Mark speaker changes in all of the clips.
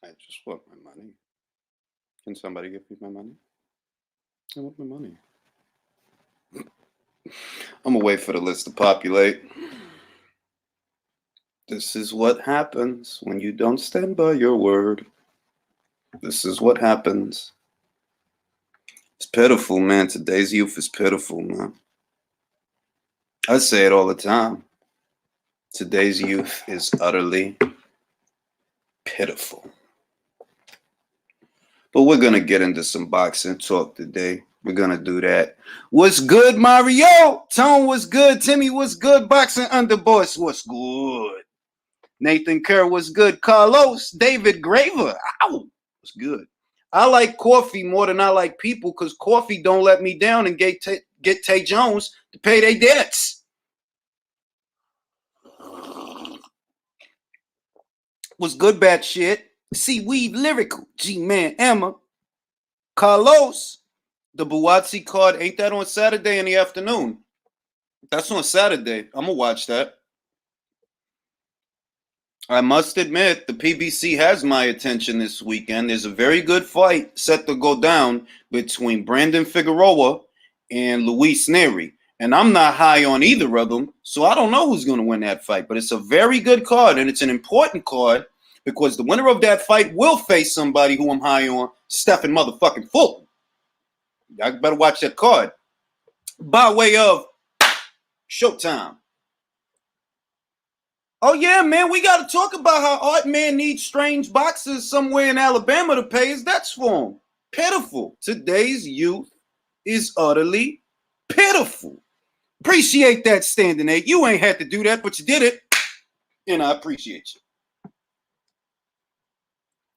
Speaker 1: I just want my money. Can somebody give me my money? I want my money. I'm gonna wait for the list to populate. This is what happens when you don't stand by your word. This is what happens. It's pitiful, man. Today's youth is pitiful, man. I say it all the time. Today's youth is utterly pitiful. But we're going to get into some boxing talk today. We're going to do that. What's good, Mario? Tone, what's good? Timmy, what's good? Boxing Underboss, what's good? Nathan Kerr, what's good? Carlos, David Graver, ow, what's good? I like coffee more than I like people because coffee don't let me down and get Tay Jones to pay their debts. What's good, bad shit? Seaweed Lyrical, G-Man, Emma, Carlos. The Buatsi card, ain't that on Saturday in the afternoon? That's on Saturday. I'm going to watch that. I must admit, the PBC has my attention this weekend. There's a very good fight set to go down between Brandon Figueroa and Luis Neri. And I'm not high on either of them, so I don't know who's going to win that fight. But it's a very good card, and it's an important card because the winner of that fight will face somebody who I'm high on, Stephen motherfucking Fulton. Y'all better watch that card. By way of Showtime. Oh, yeah, man, we got to talk about how Art Man needs strange boxers somewhere in Alabama to pay his debts for him. Pitiful. Today's youth is utterly pitiful. Appreciate that, Standing 8. You ain't had to do that, but you did it, and I appreciate you.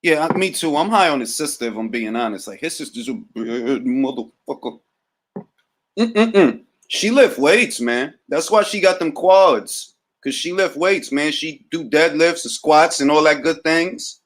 Speaker 1: Yeah, me too. I'm high on his sister, if I'm being honest. Like, his sister's a bad motherfucker. She lift weights, man. That's why she got them quads. Because she lift weights, man. She do deadlifts and squats and all that good things.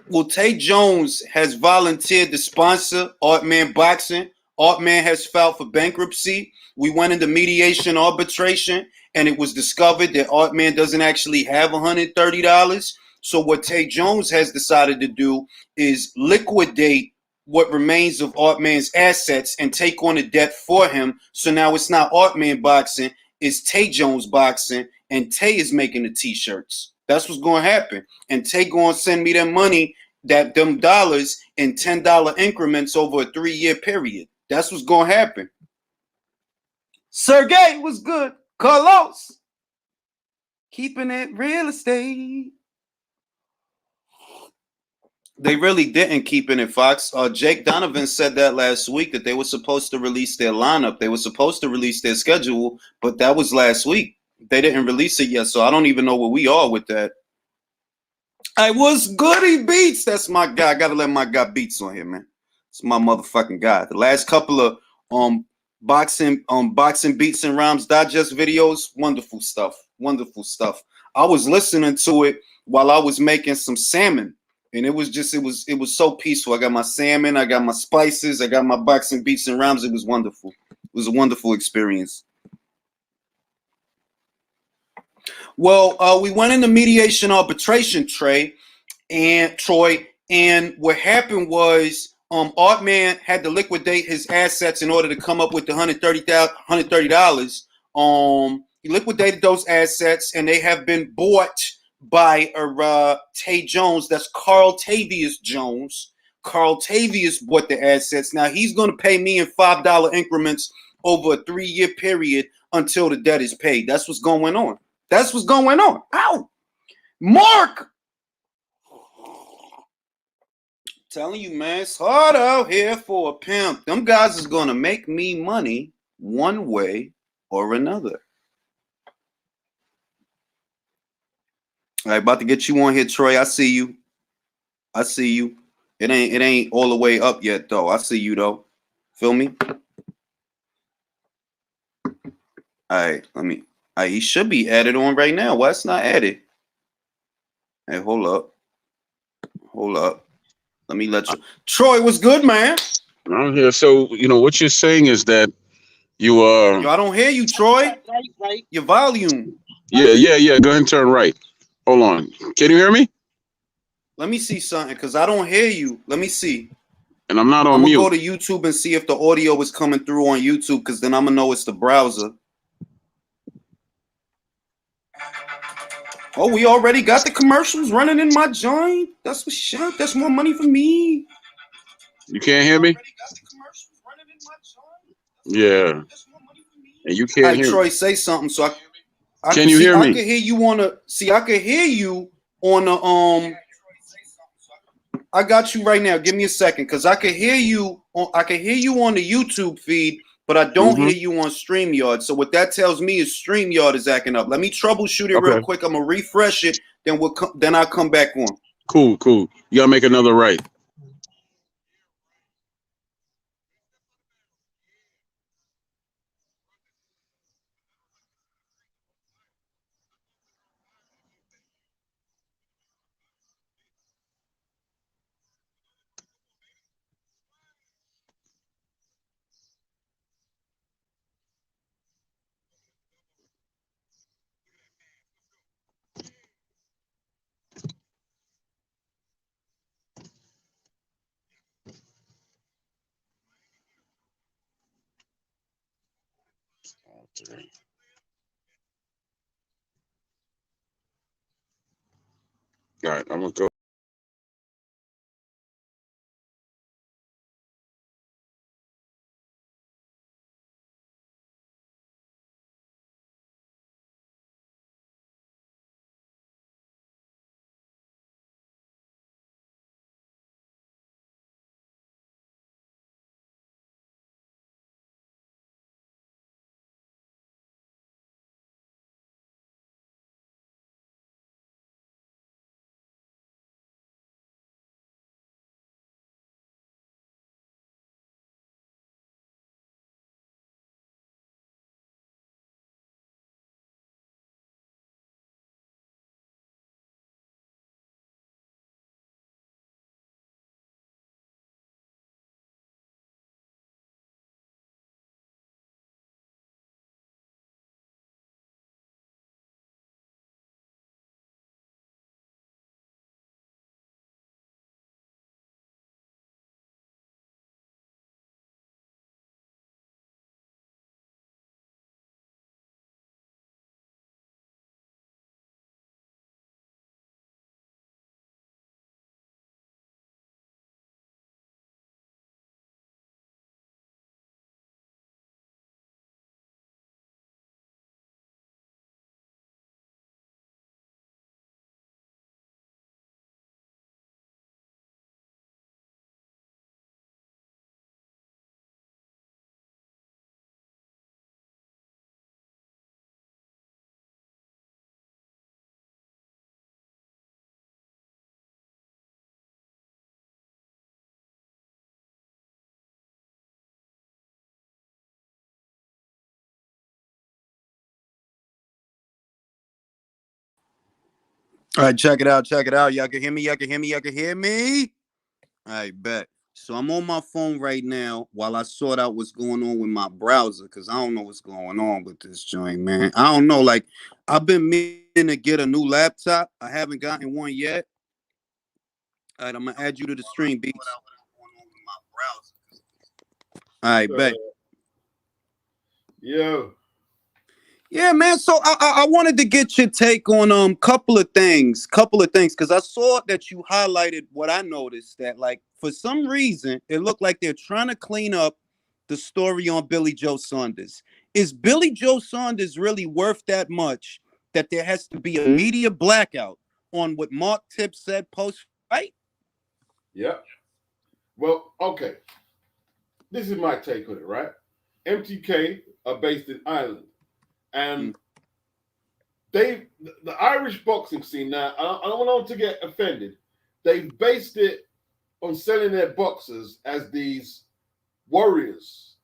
Speaker 1: Well, Tay Jones has volunteered to sponsor Art Man Boxing. Art Man has filed for bankruptcy. We went into mediation arbitration, and it was discovered that Art Man doesn't actually have $130. So what Tay Jones has decided to do is liquidate what remains of Art Man's assets and take on the debt for him. So now it's not Art Man Boxing, it's Tay Jones Boxing, and Tay is making the t-shirts. That's what's going to happen. And Tay going to send me them money, them dollars in $10 increments over a 3-year period. That's what's going to happen. Sergey was good. Carlos. Keeping it real estate. They really didn't keep it in Fox. Jake Donovan said that last week that they were supposed to release their lineup. They were supposed to release their schedule, but that was last week. They didn't release it yet, so I don't even know where we are with that. I was Goody Beats. That's my guy. I got to let my guy Beats on here, man. It's my motherfucking guy. The last couple of boxing Beats and Rhymes Digest videos, wonderful stuff. Wonderful stuff. I was listening to it while I was making some salmon. And it was so peaceful. I got my salmon, I got my spices, I got my boxing Beats and Rhymes. It was wonderful. It was a wonderful experience. Well, we went into mediation arbitration, Troy, and what happened was Art Man had to liquidate his assets in order to come up with the $130. He liquidated those assets, and they have been bought by Tay Jones. That's Carl Tavius Jones. Carl Tavius bought the assets. Now he's going to pay me in $5 increments over a 3-year period until the debt is paid. That's what's going on. That's what's going on. Ow! Mark! Telling you, man, it's hard out here for a pimp. Them guys is going to make me money one way or another. All right, about to get you on here, Troy. I see you. I see you. It ain't all the way up yet, though. I see you, though. Feel me? All right, he should be added on right now. Why it's not added? Hey, hold up. Hold up. Let me let you. Troy, what's good, man?
Speaker 2: I'm here. So, what you're saying is that you are.
Speaker 1: Yo, I don't hear you, Troy.
Speaker 3: Right.
Speaker 1: Your volume.
Speaker 2: Yeah. Go ahead and turn right. Hold on. Can you hear me?
Speaker 1: Let me see something because I don't hear you. Let me see.
Speaker 2: And I'm not on
Speaker 1: I'm gonna
Speaker 2: mute.
Speaker 1: go to YouTube and see if the audio is coming through on YouTube because then I'm gonna know it's the browser. Oh, we already got the commercials running in my joint. That's what's up. That's more money for me.
Speaker 2: You can't hear me? Yeah. And you can't
Speaker 1: Hey,
Speaker 2: hear
Speaker 1: Troy,
Speaker 2: me.
Speaker 1: say something so I
Speaker 2: Can you
Speaker 1: see.
Speaker 2: hear
Speaker 1: I
Speaker 2: me?
Speaker 1: can hear you on the. See, I can hear you on the. I got you right now. Give me a second, cause I can hear you. I can hear you on the YouTube feed, but I don't hear you on StreamYard. So what that tells me is StreamYard is acting up. Let me troubleshoot it real
Speaker 2: Okay.
Speaker 1: quick. I'm gonna refresh it. Then I'll come back on.
Speaker 2: Cool. You gotta make another right. All right, I'm gonna go.
Speaker 1: All right, check it out. Y'all can hear me. Y'all can hear me. All right, bet. So I'm on my phone right now while I sort out what's going on with my browser because I don't know what's going on with this joint, man. I don't know. Like, I've been meaning to get a new laptop. I haven't gotten one yet. All right, I'm gonna add you to the stream, Beats. All right, bet.
Speaker 3: Yo.
Speaker 1: Yeah, man. So I wanted to get your take on couple of things, because I saw that you highlighted what I noticed that like for some reason it looked like they're trying to clean up the story on Billy Joe Saunders. Is Billy Joe Saunders really worth that much that there has to be a media blackout on what Mark Tibbs said post fight?
Speaker 3: Yeah. Well, okay. This is my take on it, right? MTK are based in Ireland, and the Irish boxing scene. Now, I don't want them to get offended. They've based it on selling their boxers as these warriors,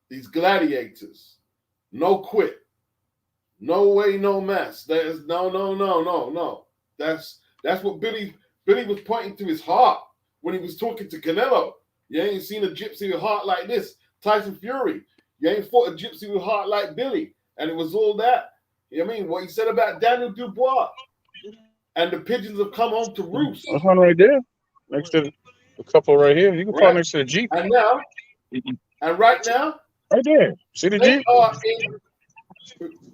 Speaker 3: these gladiators. No quit, no way, no mess. There's no. That's what Billy was pointing to his heart when he was talking to Canelo. You ain't seen a gypsy with heart like this. Tyson Fury. You ain't fought a gypsy with heart like Billy. And it was all that. You know what I mean? What he said about Daniel Dubois. and the pigeons have come home to roost.
Speaker 2: There's one right there, next to the couple right here. You can park
Speaker 3: Right.
Speaker 2: next to the Jeep.
Speaker 3: And now, and right now,
Speaker 2: Right there. See the
Speaker 3: they
Speaker 2: Jeep?
Speaker 3: are in.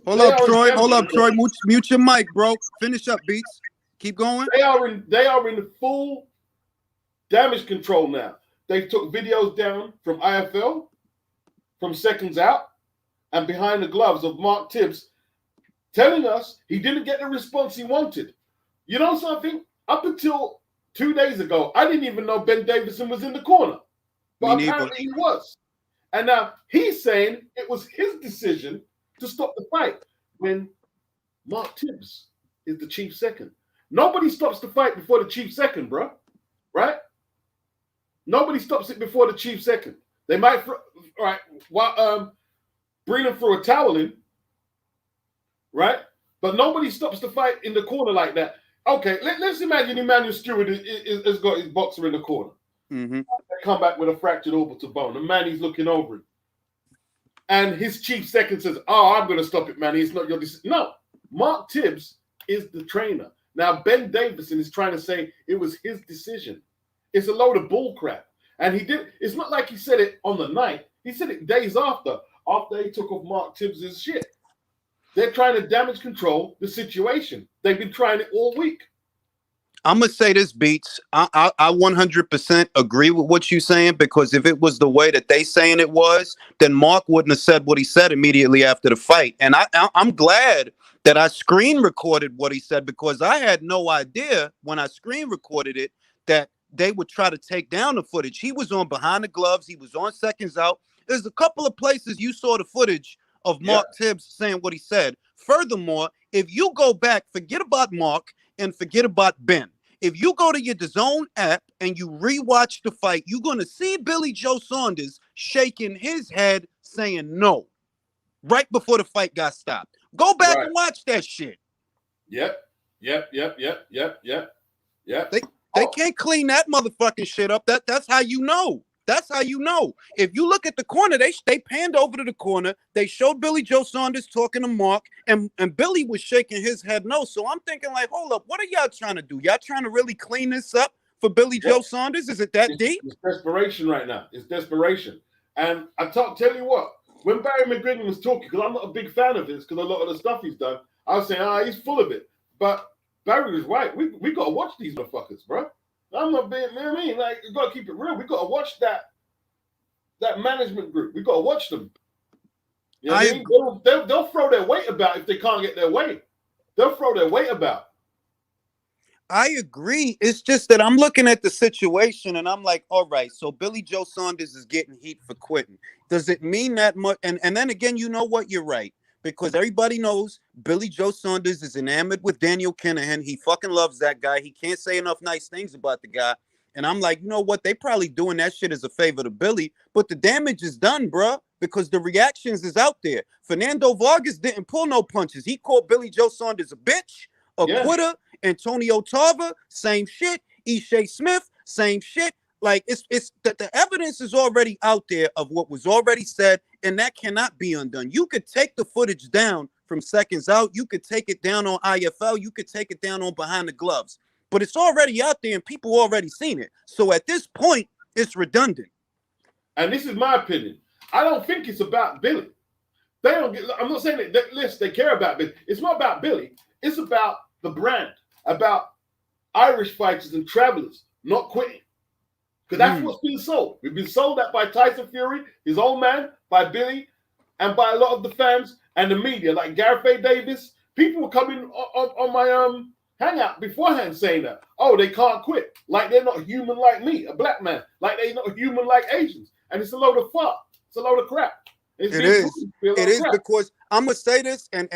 Speaker 4: Hold
Speaker 3: they
Speaker 4: up,
Speaker 3: are in
Speaker 4: Troy. Hold up,
Speaker 3: damage
Speaker 4: Troy.
Speaker 3: control.
Speaker 4: Mute your mic, bro. Finish up, Beats. Keep going.
Speaker 3: They are in full damage control now. They took videos down from IFL, from seconds out, and behind the gloves of Mark Tibbs, telling us he didn't get the response he wanted. You know something? Up until 2 days ago, I didn't even know Ben Davison was in the corner. But apparently he was. And now he's saying it was his decision to stop the fight when Mark Tibbs is the chief second. Nobody stops the fight before the chief second, bro. Right? Nobody stops it before the chief second. They might, Brennan threw a towel in, right? But nobody stops the fight in the corner like that. Okay, let's imagine Emmanuel Stewart has got his boxer in the corner.
Speaker 4: Mm-hmm.
Speaker 3: They come back with a fractured orbital bone. The man he's looking over him. And his chief second says, "Oh, I'm going to stop it, Manny. It's not your decision." No, Mark Tibbs is the trainer. Now, Ben Davison is trying to say it was his decision. It's a load of bull crap. And he did. It's not like he said it on the night. He said it days after he took off Mark Tibbs' shit. They're trying to damage control the situation. They've been trying it all week.
Speaker 4: I'm gonna say this, Beats. I 100% agree with what you're saying, because if it was the way that they saying it was, then Mark wouldn't have said what he said immediately after the fight. And I'm glad that I screen recorded what he said, because I had no idea when I screen recorded it that they would try to take down the footage. He was on behind the gloves. He was on seconds out. There's a couple of places you saw the footage of Mark Tibbs saying what he said. Furthermore, if you go back, forget about Mark and forget about Ben. If you go to your DAZN app and you rewatch the fight, you're going to see Billy Joe Saunders shaking his head saying no right before the fight got stopped. Go back and watch that shit.
Speaker 3: Yep.
Speaker 4: They can't clean that motherfucking shit up. That's how you know. That's how you know. If you look at the corner, they panned over to the corner. They showed Billy Joe Saunders talking to Mark, and Billy was shaking his head no. So I'm thinking, like, hold up, what are y'all trying to do? Y'all trying to really clean this up for Billy Joe Saunders? Is it that deep?
Speaker 3: It's desperation right now. It's desperation. And I tell you what, when Barry McGregor was talking, because I'm not a big fan of his, because a lot of the stuff he's done, I was saying, he's full of it. But Barry was right. We got to watch these motherfuckers, bro. I'm not being, you know what I mean? Like, you got to keep it real. We got to watch that management group. We got to watch them. You know what I mean? They'll throw their weight about if they can't get their way. They'll throw their weight about.
Speaker 4: I agree. It's just that I'm looking at the situation and I'm like, all right, so Billy Joe Saunders is getting heat for quitting. Does it mean that much? And then again, you know what? You're right. Because everybody knows Billy Joe Saunders is enamored with Daniel Kinahan. He fucking loves that guy. He can't say enough nice things about the guy. And I'm like, you know what? They probably doing that shit as a favor to Billy. But the damage is done, bro, because the reactions is out there. Fernando Vargas didn't pull no punches. He called Billy Joe Saunders a bitch, a quitter. Antonio Tarver, same shit. Ishe Smith, same shit. Like, it's that the evidence is already out there of what was already said, and that cannot be undone. You could take the footage down from seconds out. You could take it down on IFL. You could take it down on behind the gloves. But it's already out there, and people already seen it. So at this point, it's redundant.
Speaker 3: And this is my opinion. I don't think it's about Billy. They don't get. I'm not saying that they care about Billy. It's not about Billy. It's about the brand, about Irish fighters and travelers not quitting. Because that's what's being sold. We've been sold that by Tyson Fury, his old man, by Billy, and by a lot of the fans and the media, like Gareth A. Davis. People were coming on my hangout beforehand saying that, oh, they can't quit. Like they're not human like me, a black man. Like they're not human like Asians. And it's a load of fuck. It's a load of crap. It is
Speaker 4: because I'm gonna say this, and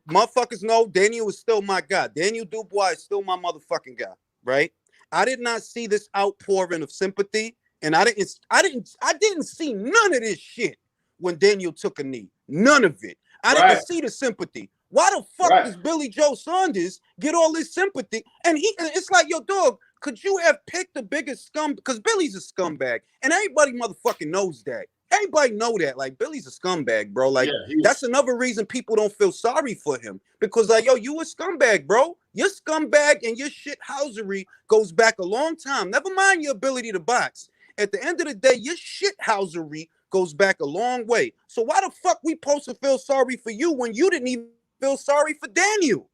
Speaker 4: motherfuckers know Daniel is still my guy. Daniel Dubois is still my motherfucking guy, right? I did not see this outpouring of sympathy, and I didn't see none of this shit when Daniel took a knee. None of it. I didn't see the sympathy. Why the fuck does Billy Joe Saunders get all this sympathy? And it's like, yo, dog, could you have picked the biggest scum? Because Billy's a scumbag, and everybody motherfucking knows that. Everybody know that. Like, Billy's a scumbag, bro. Like,
Speaker 3: Yeah,
Speaker 4: that's another reason people don't feel sorry for him. Because, like, yo, you a scumbag, bro. Your scumbag and your shithousery goes back a long time. Never mind your ability to box. At the end of the day, your shithousery goes back a long way. So why the fuck we supposed to feel sorry for you when you didn't even feel sorry for Daniel?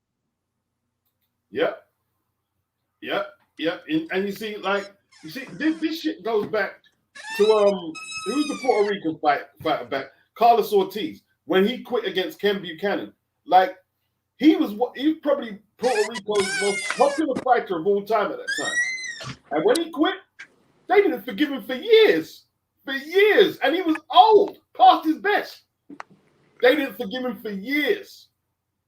Speaker 3: Yep. And you see, this shit goes back to who's the Puerto Rican fighter back? Carlos Ortiz, when he quit against Ken Buchanan. Like, he was probably Puerto Rico's most popular fighter of all time at that time. And when he quit, they didn't forgive him for years. And he was old, past his best. They didn't forgive him for years,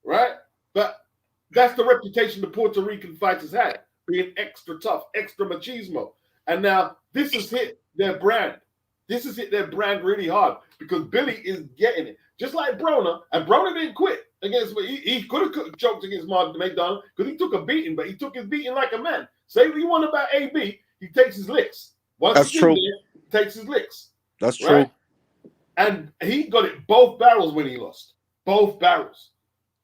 Speaker 3: right? But that's the reputation the Puerto Rican fighters had, being extra tough, extra machismo. And now this has hit their brand. This has hit their brand really hard because Billy is getting it. Just like Broner, and Broner didn't quit against me. He could have choked against Mark McDonald because he took a beating, but he took his beating like a man. Say what you want about AB, he takes his licks. Once
Speaker 4: That's true.
Speaker 3: He takes his licks.
Speaker 4: That's
Speaker 3: right?
Speaker 4: true.
Speaker 3: And he got it both barrels when he lost. Both barrels.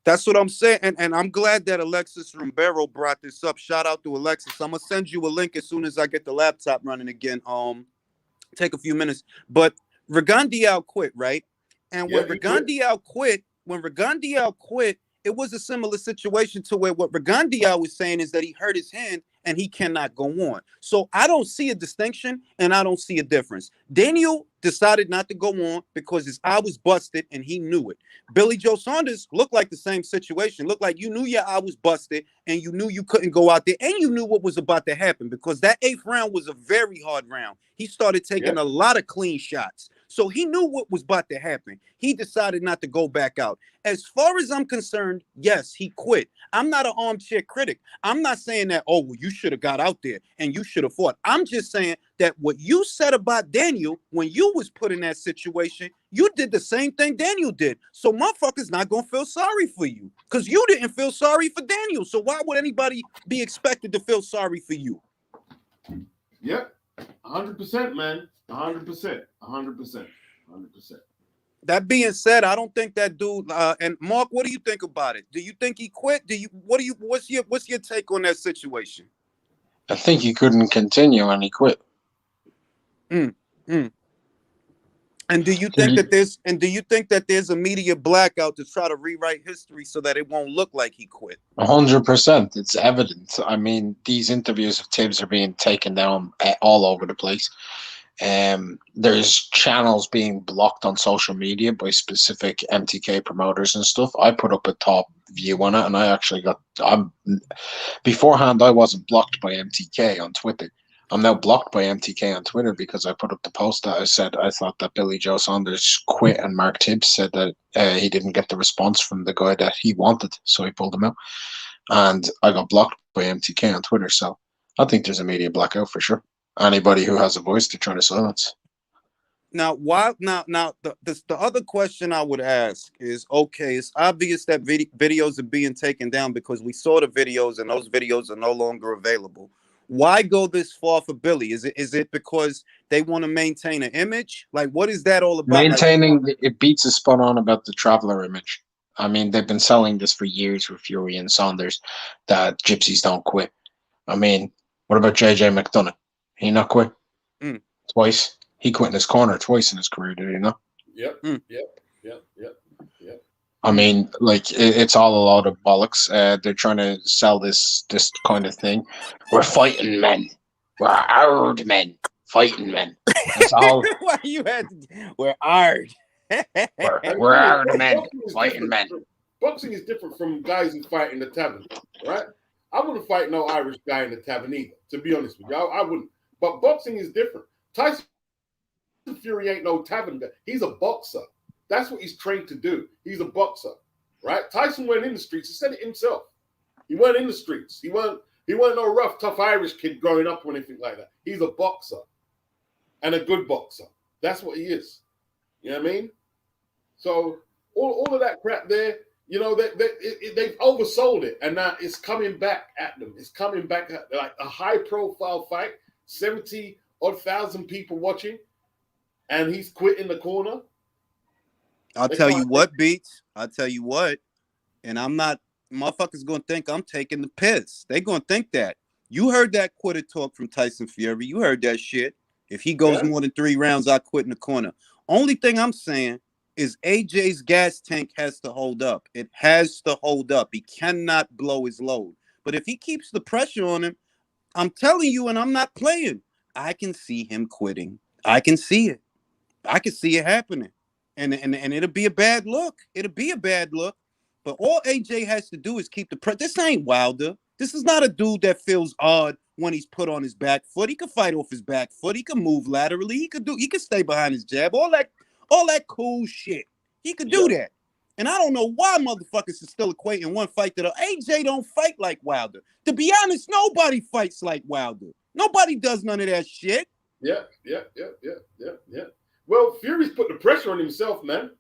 Speaker 4: That's what I'm saying. And I'm glad that Alexis Rimbero brought this up. Shout out to Alexis. I'm gonna send you a link as soon as I get the laptop running again. Take a few minutes. But Rigondeaux quit, right? And when Rigondeaux quit, it was a similar situation to where what Rigondeaux was saying is that he hurt his hand and he cannot go on. So I don't see a distinction and I don't see a difference. Daniel decided not to go on because his eye was busted and he knew it. Billy Joe Saunders looked like the same situation. Looked like you knew your eye was busted and you knew you couldn't go out there and you knew what was about to happen because that 8th round was a very hard round. He started taking a lot of clean shots. So he knew what was about to happen. He decided not to go back out. As far as I'm concerned, yes, he quit. I'm not an armchair critic. I'm not saying that, oh, well, you should have got out there and you should have fought. I'm just saying that what you said about Daniel, when you was put in that situation, you did the same thing Daniel did. So motherfuckers not going to feel sorry for you because you didn't feel sorry for Daniel. So why would anybody be expected to feel sorry for you?
Speaker 3: Yep. 100%, man. 100%.
Speaker 4: That being said, I don't think that dude. And Mark, what do you think about it? Do you think he quit? What's your take on that situation?
Speaker 5: I think he couldn't continue and he quit.
Speaker 4: And do you think that there's a media blackout to try to rewrite history so that it won't look like he quit?
Speaker 5: 100%. It's evident. I mean, these interviews of Tibbs are being taken down all over the place. There's channels being blocked on social media by specific MTK promoters and stuff. I put up a top view on it, and I actually beforehand I wasn't blocked by MTK on Twitter. I'm now blocked by MTK on Twitter because I put up the post that I said I thought that Billy Joe Saunders quit, and Mark Tibbs said that he didn't get the response from the guy that he wanted, so he pulled him out. And I got blocked by MTK on Twitter, so I think there's a media blackout for sure. Anybody who has a voice to try to silence.
Speaker 4: Now, the other question I would ask is, okay, it's obvious that videos are being taken down because we saw the videos and those videos are no longer available. Why go this far for Billy? Is it because they want to maintain an image? Like, what is that all about?
Speaker 5: Maintaining it beats a spot on about the traveler image. I mean, they've been selling this for years with Fury and Saunders that gypsies don't quit. I mean, what about JJ McDonough? He not quit twice. He quit in his corner twice in his career, did he not?
Speaker 3: Yep.
Speaker 5: I mean, like it's all a lot of bollocks. They're trying to sell this kind of thing. We're fighting men. We're hard men. Fighting men. That's all.
Speaker 4: Why you had to, we're hard.
Speaker 5: We're hard men. Fighting men.
Speaker 3: Boxing is different from guys who fight in the tavern, right? I wouldn't fight no Irish guy in the tavern either, to be honest with you. I wouldn't. But boxing is different. Tyson Fury ain't no tavern guy. He's a boxer. That's what he's trained to do. He's a boxer, right? Tyson went in the streets. He said it himself. He went in the streets. He weren't no rough, tough Irish kid growing up or anything like that. He's a boxer and a good boxer. That's what he is. You know what I mean? So all of that crap there, you know, they've oversold it, and now it's coming back at them. It's coming back at like a high-profile fight, 70,000 people watching. and he's quit in the corner.
Speaker 4: I'll
Speaker 3: They
Speaker 4: tell
Speaker 3: can't
Speaker 4: you what, Beats. I'll tell you what. And I'm not, motherfuckers gonna think I'm taking the piss. They gonna think that. You heard that quitter talk from Tyson Fury. You heard that shit. If he goes
Speaker 3: Yeah.
Speaker 4: more than 3 rounds, I quit in the corner. Only thing I'm saying is AJ's gas tank has to hold up. It has to hold up. He cannot blow his load. But if he keeps the pressure on him, I'm telling you, and I'm not playing, I can see him quitting. I can see it. I can see it happening. And it'll be a bad look. It'll be a bad look. But all AJ has to do is keep the pressure. This ain't Wilder. This is not a dude that feels odd when he's put on his back foot. He can fight off his back foot. He can move laterally. He can stay behind his jab. All that cool shit. He could do that. And I don't know why motherfuckers are still equating one fight to the AJ don't fight like Wilder. To be honest, nobody fights like Wilder. Nobody does none of that shit.
Speaker 3: Yeah. Well, Fury's put the pressure on himself, man.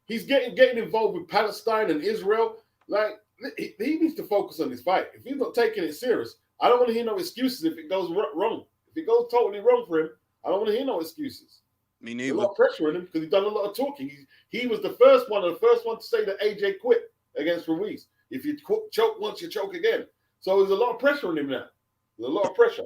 Speaker 3: He's getting involved with Palestine and Israel. Like, he needs to focus on his fight. If he's not taking it serious, I don't want to hear no excuses if it goes wrong. If it goes totally wrong for him, I don't want to hear no excuses.
Speaker 4: Me
Speaker 3: There's
Speaker 4: neither.
Speaker 3: a lot of pressure on him because he's done a lot of talking. He was the first one to say that AJ quit against Ruiz. If you choke once, you choke again. So there's a lot of pressure on him now. There's a lot of pressure.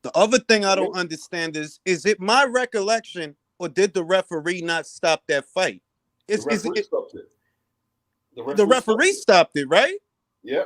Speaker 4: The other thing I don't understand is it my recollection or did the referee not stop that fight?
Speaker 3: The referee stopped it.
Speaker 4: The referee stopped it, right?
Speaker 3: Yeah.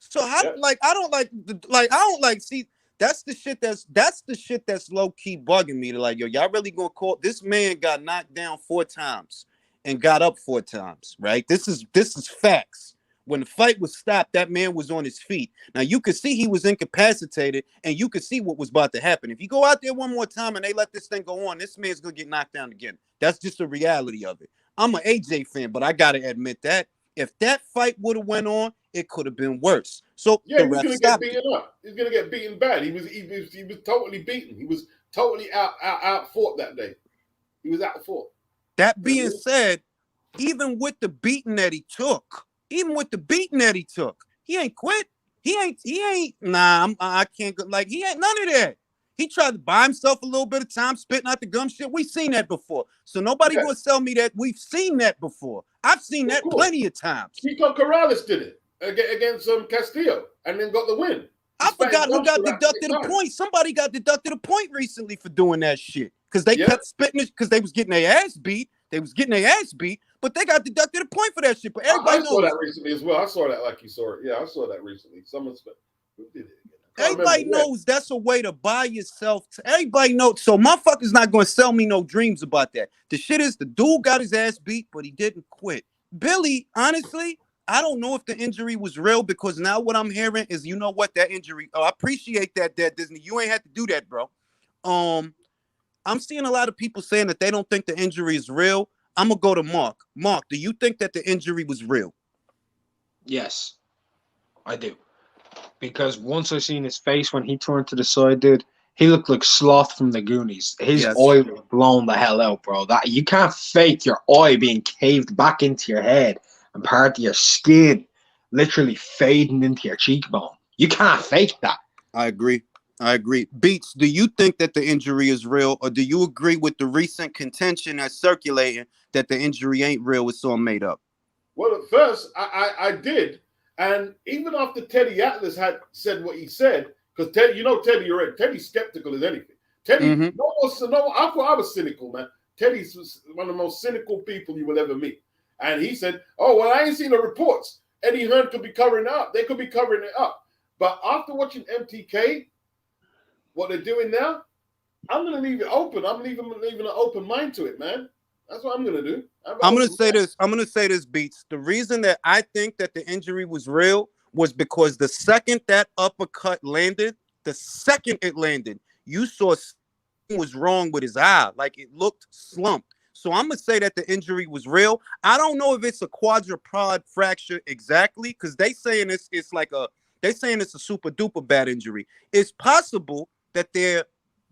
Speaker 4: So how I don't like see that's the shit that's low key bugging me. Like, yo, y'all really gonna call this man got knocked down 4 times and got up 4 times, right? This is facts. When the fight was stopped, that man was on his feet. Now you could see he was incapacitated, and you could see what was about to happen. If you go out there one more time and they let this thing go on, this man's gonna get knocked down again. That's just the reality of it. I'm an AJ fan, but I gotta admit that if that fight would have went on, it could have been worse. So
Speaker 3: yeah,
Speaker 4: the
Speaker 3: he's
Speaker 4: ref
Speaker 3: gonna get beaten up. He's gonna get beaten bad. He was totally beaten. He was totally out fought that day. He was out fought.
Speaker 4: That being said, even with the beating that he took, he ain't quit. I can't go. Like, he ain't none of that. He tried to buy himself a little bit of time, spitting out the gum shit. We've seen that before. So nobody gonna tell me that we've seen that before. I've seen that plenty of times.
Speaker 3: Chico Corrales did it against Castillo and then got the win.
Speaker 4: I forgot who got deducted a point. Somebody got deducted a point recently for doing that shit. Because they kept spitting it because they was getting their ass beat. But they got deducted a point for that shit. But everybody knows.
Speaker 3: I saw that recently as well. I saw that like you saw it. Yeah, I saw that recently. Someone did it.
Speaker 4: Everybody knows that's a way to buy yourself. Everybody knows. So motherfuckers not going to sell me no dreams about that. The shit is the dude got his ass beat, but he didn't quit. Billy, honestly, I don't know if the injury was real because now what I'm hearing is, you know what, that injury. Oh, I appreciate that Disney. You ain't had to do that, bro. I'm seeing a lot of people saying that they don't think the injury is real. I'm going to go to Mark. Mark, do you think that the injury was real?
Speaker 5: Yes, I do. Because once I seen his face when he turned to the side, dude, he looked like Sloth from the Goonies. His eye was blown the hell out, bro. That you can't fake your eye being caved back into your head and part of your skin literally fading into your cheekbone. You can't fake that.
Speaker 4: I agree. Beats, do you think that the injury is real, or do you agree with the recent contention that's circulating that the injury ain't real, it's all made up?
Speaker 3: Well, at first, I did. And even after Teddy Atlas had said what he said, because Teddy's skeptical as anything. Teddy, I thought I was cynical, man. Teddy's one of the most cynical people you will ever meet. And he said, oh, well, I ain't seen the reports. Eddie Hearn could be covering it up. They could be covering it up. But after watching MTK, what they're doing now, I'm going to leave it open. I'm leaving an open mind to it, man. That's what I'm going to do. I'm going to
Speaker 4: say this, Beats. The reason that I think that the injury was real was because the second that uppercut landed, you saw something was wrong with his eye. Like, it looked slumped. So I'm going to say that the injury was real. I don't know if it's a quadripod fracture exactly, because they saying it's a super duper bad injury. It's possible that they're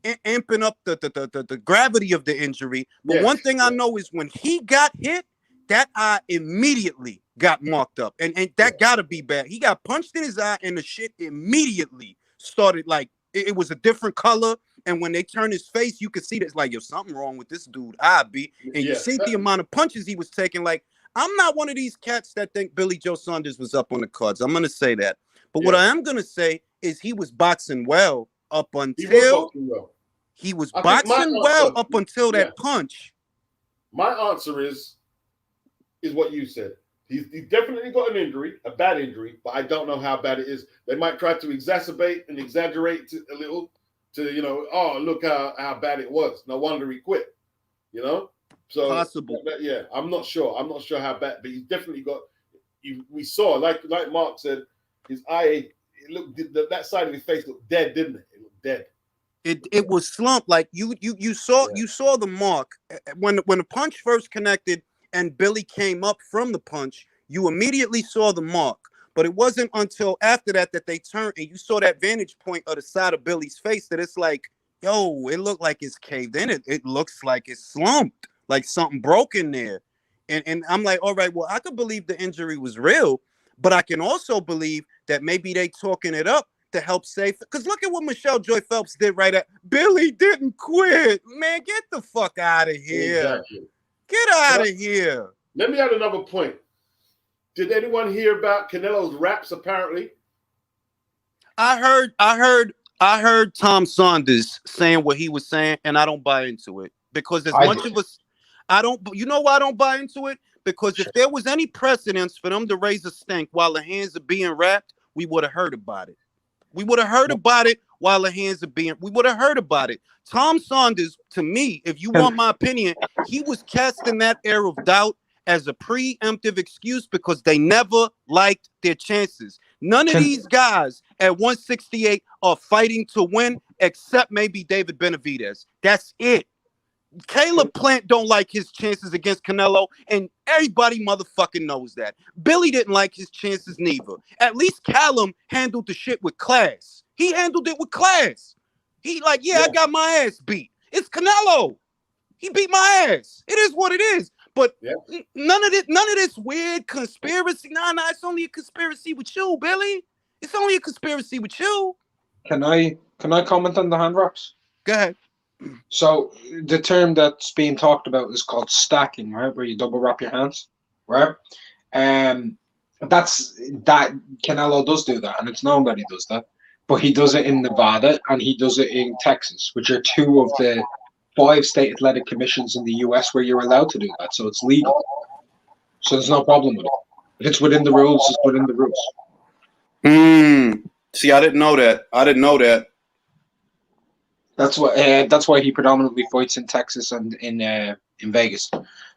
Speaker 4: amping up the gravity of the injury. But one thing I know is when he got hit, that eye immediately got marked up. And that gotta be bad. He got punched in his eye and the shit immediately started like it was a different color. And when they turn his face, you could see that it's like, yo, something wrong with this dude. And you see the amount of punches he was taking. Like, I'm not one of these cats that think Billy Joe Saunders was up on the cards. I'm gonna say that. But what I am gonna say is he was boxing well up until he was boxing well up until that punch.
Speaker 3: My answer is what you said. He's definitely got an injury, a bad injury, but I don't know how bad it is. They might try to exacerbate and exaggerate a little to, oh, look how bad it was. No wonder he quit, So
Speaker 4: possible.
Speaker 3: Yeah, I'm not sure. I'm not sure how bad, but he's definitely got. We saw, like Mark said, his eye. It looked, that side of his face looked dead, didn't it? It looked dead.
Speaker 4: It was slumped. Like you saw the mark when the punch first connected and Billy came up from the punch. You immediately saw the mark, but it wasn't until after that they turned and you saw that vantage point of the side of Billy's face that it's like, yo, it looked like it's caved in. It looks like it's slumped, like something broke in there. And I'm like, all right, well, I could believe the injury was real, but I can also believe that maybe they talking it up to help save. Because look at what Michelle Joy Phelps did right at. Billy didn't quit. Man, get the fuck out of here.
Speaker 3: Exactly.
Speaker 4: Get out of here.
Speaker 3: Let me add another point. Did anyone hear about Canelo's raps? Apparently,
Speaker 4: I heard Tom Saunders saying what he was saying, and I don't buy into it because as much of us, I don't. You know why I don't buy into it? Because if there was any precedence for them to raise a stink while the hands are being wrapped, we would have heard about it. We would have heard about it while the hands are being. We would have heard about it. Tom Saunders, to me, if you want my opinion, he was casting that air of doubt as a preemptive excuse because they never liked their chances. None of these guys at 168 are fighting to win, except maybe David Benavidez. That's it. Caleb Plant don't like his chances against Canelo, and everybody motherfucking knows that. Billy didn't like his chances neither. At least Callum handled the shit with class. He handled it with class. He like, I got my ass beat. It's Canelo. He beat my ass. It is what it is. But none of this weird conspiracy. Nah, it's only a conspiracy with you, Billy. It's only a conspiracy with you.
Speaker 5: Can I comment on the hand wraps?
Speaker 4: Go ahead.
Speaker 5: So the term that's being talked about is called stacking, right? Where you double wrap your hands, right? That's that Canelo does do that, and it's known that he does that. But he does it in Nevada and he does it in Texas, which are two of the 5 state athletic commissions in the US where you're allowed to do that. So it's legal. So there's no problem with it. If it's within the rules, it's within the rules.
Speaker 1: See, I didn't know that.
Speaker 5: That's why he predominantly fights in Texas and in Vegas,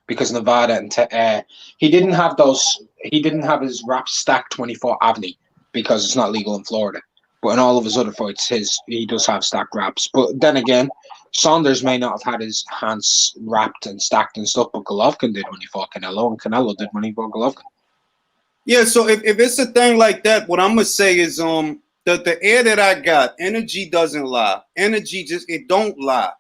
Speaker 5: because Nevada and he didn't have his wraps stacked 24 Avenue because it's not legal in Florida. But in all of his other fights, he does have stacked wraps. But then again, Saunders may not have had his hands wrapped and stacked and stuff, but Golovkin did when he fought Canelo, and Canelo did when he fought Golovkin.
Speaker 1: Yeah, so if it's a thing like that, what I'm gonna say is the air that I got, energy doesn't lie. Energy it don't lie.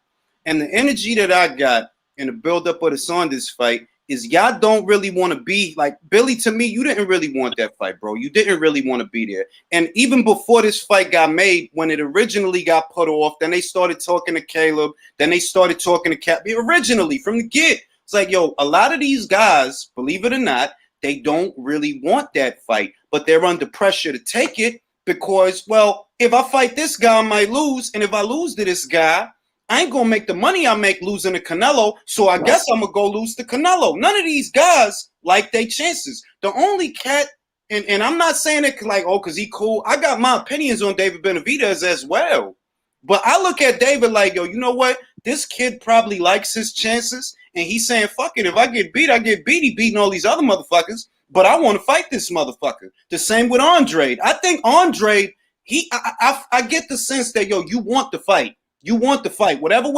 Speaker 1: And the energy that I got in the build-up of the Saunders fight is y'all don't really want to be like Billy. To me, you didn't really want that fight, bro. You didn't really want to be there. And even before this fight got made, when it originally got put off, then they started talking to Caleb. Then they started talking to Cap. Originally, from the get, it's like, yo, a lot of these guys, believe it or not, they don't really want that fight, but they're under pressure to take it because, well, if I fight this guy, I might lose. And if I lose to this guy, I ain't gonna make the money I make losing to Canelo, so I guess I'm gonna go lose to Canelo. None of these guys like their chances. The only cat, and I'm not saying it like, oh, because he cool. I got my opinions on David Benavidez as well. But I look at David like, yo, you know what? This kid probably likes his chances, and he's saying, fuck it. If I get beat, I get beat. He beating all these other motherfuckers, but I want to fight this motherfucker. The same with Andre. I think Andre, I get the sense that, yo, you want to fight. You want to fight. Whatever,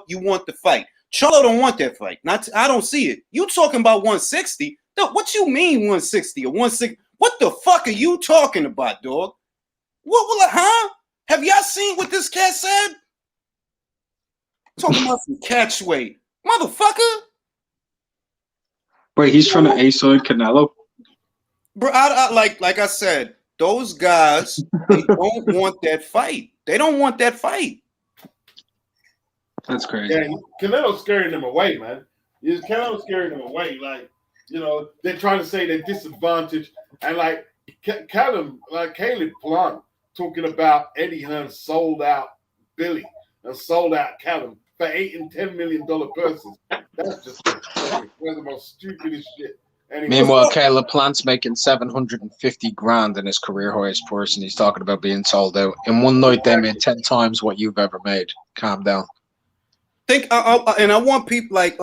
Speaker 1: you want to fight. Charlo don't want that fight. I don't see it. You talking about 160? What you mean 160 or 160? What the fuck are you talking about, dog? What, huh? Have y'all seen what this cat said? Talking about some catch weight. Motherfucker.
Speaker 5: Wait, he's trying to A-side Canelo?
Speaker 1: Bro, like I said, those guys, they don't want that fight. They don't want that fight.
Speaker 5: That's crazy.
Speaker 3: Yeah, Canelo's scaring them away, man. Canelo's scaring them away. Like, they're trying to say they're disadvantaged. And like Caleb Plant talking about Eddie Hearn sold out Billy and sold out Callum for $8 and $10 million purses. That's just one of the most stupidest shit. Anyway.
Speaker 5: Meanwhile, Caleb Plant's making 750 grand in his career highest purse, and he's talking about being sold out. In one night, they made 10 times what you've ever made. Calm down.
Speaker 4: I want people like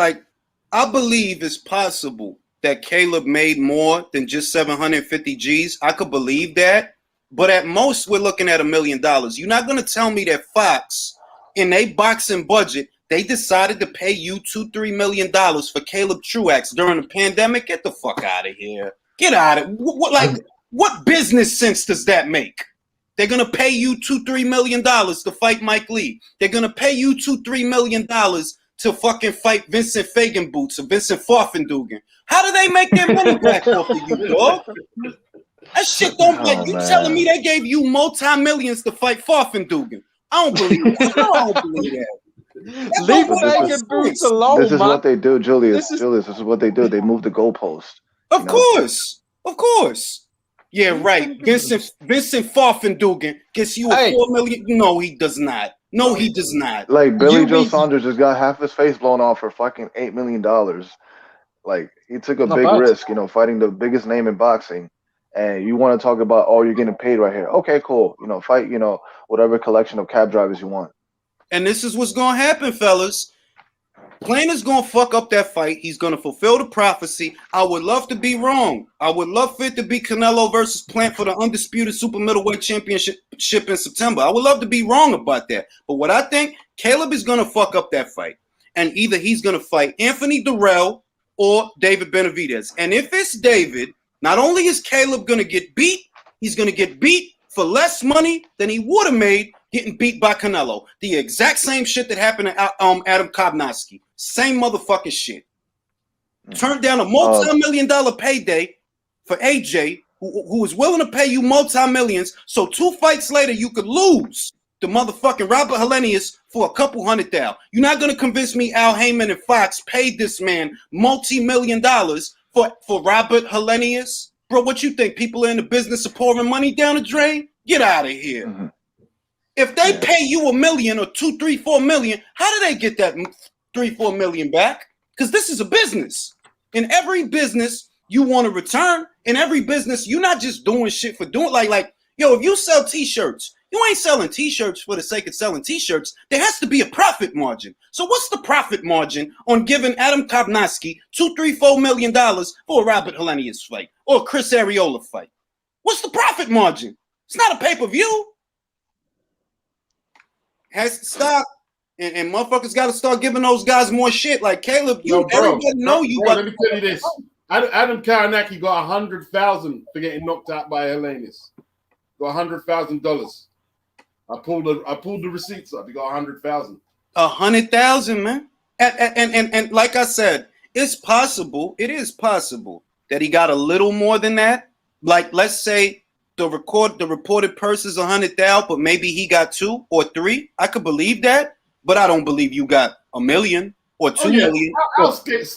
Speaker 4: I believe it's possible that Caleb made more than just 750 G's. I could believe that, but at most we're looking at $1 million. You're not going to tell me that Fox, in a boxing budget, they decided to pay you $2-3 million for Caleb Truax during the pandemic. Get the fuck out of here. Get out of what business sense does that make? They're gonna pay you $2-3 million to fight Mike Lee. They're gonna pay you $2-3 million to fucking fight Vincent Fagenboots or Vincent Farfendugan. How do they make their money back off of you, dog? That shit don't like you telling me they gave you multi-millions to fight Farfendugan. I don't believe that. No, I don't believe that.
Speaker 5: Leave Fagenboots alone,
Speaker 6: This is
Speaker 5: man.
Speaker 6: what they do, Julius. This is what they do. They move the goalpost.
Speaker 4: Of course. Yeah, right. Vincent Farfendugan gets you a $4 million. No, he does not. No, he does not.
Speaker 6: Like Billy Joe Saunders just got half his face blown off for fucking $8 million. Like he took a big risk, fighting the biggest name in boxing. And you want to talk about, you're getting paid right here. Okay, cool. Fight, whatever collection of cab drivers you want.
Speaker 4: And this is what's going to happen, fellas. Plant is going to fuck up that fight. He's going to fulfill the prophecy. I would love to be wrong. I would love for it to be Canelo versus Plant for the undisputed super middleweight championship in September. I would love to be wrong about that. But what I think, Caleb is going to fuck up that fight. And either he's going to fight Anthony Durrell or David Benavidez. And if it's David, not only is Caleb going to get beat, he's going to get beat for less money than he would have made getting beat by Canelo. The exact same shit that happened to Adam Kovalev. Same motherfucking shit. Turned down a multi-million-dollar payday for AJ, who was willing to pay you multi-millions, so 2 fights later you could lose the motherfucking Robert Helenius for a couple $100,000. You're not going to convince me Al Heyman and Fox paid this man multi-million dollars for Robert Helenius? Bro, what you think? People are in the business of pouring money down the drain? Get out of here. Mm-hmm. If they pay you $1 million or $2, $3, $4 million, how do they get that $3-4 million back? Because this is a business. In every business, you want to return. In every business, you're not just doing shit for doing like, yo, if you sell t-shirts, you ain't selling t-shirts for the sake of selling t-shirts. There has to be a profit margin. So what's the profit margin on giving Adam Kovalev $2-4 million for a Robert Helenius fight or a Chris Arreola fight? What's the profit margin? It's not a pay-per-view. Has to stop. And motherfuckers got to start giving those guys more shit. Like Caleb, everybody know you.
Speaker 3: Bro, let me tell you this: Adam Karanaki got $100,000 for getting knocked out by Helenius. Got $100,000. I pulled the receipts up. He got $100,000.
Speaker 4: $100,000, man. And like I said, it's possible. It is possible that he got a little more than that. Like let's say the reported purse is $100,000, but maybe he got 2 or 3. I could believe that. But I don't believe you got $1 million or $2 million.
Speaker 3: I'll skip, I should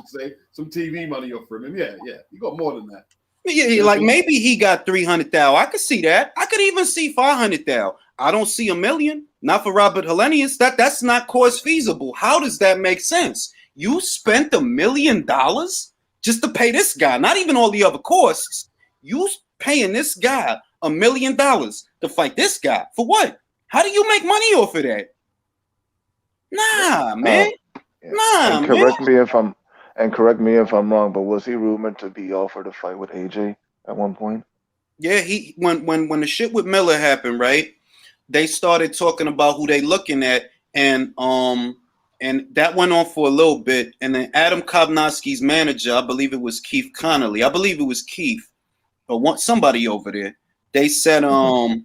Speaker 3: say, some TV money off from him. Yeah. You got more than that.
Speaker 4: Yeah, like maybe he got $300,000. I could see that. I could even see $500,000. I don't see $1 million. Not for Robert Helenius. That's not cost feasible. How does that make sense? You spent $1 million just to pay this guy, not even all the other costs. You paying this guy $1 million to fight this guy for what? How do you make money off of that? Nah, man.
Speaker 6: And correct me if I'm wrong, but was he rumored to be offered a fight with AJ at one point?
Speaker 4: Yeah, when the shit with Miller happened, right? They started talking about who they looking at, and that went on for a little bit. And then Adam Kovnowski's manager, I believe it was Keith Connolly. I believe it was Keith or somebody over there. They said,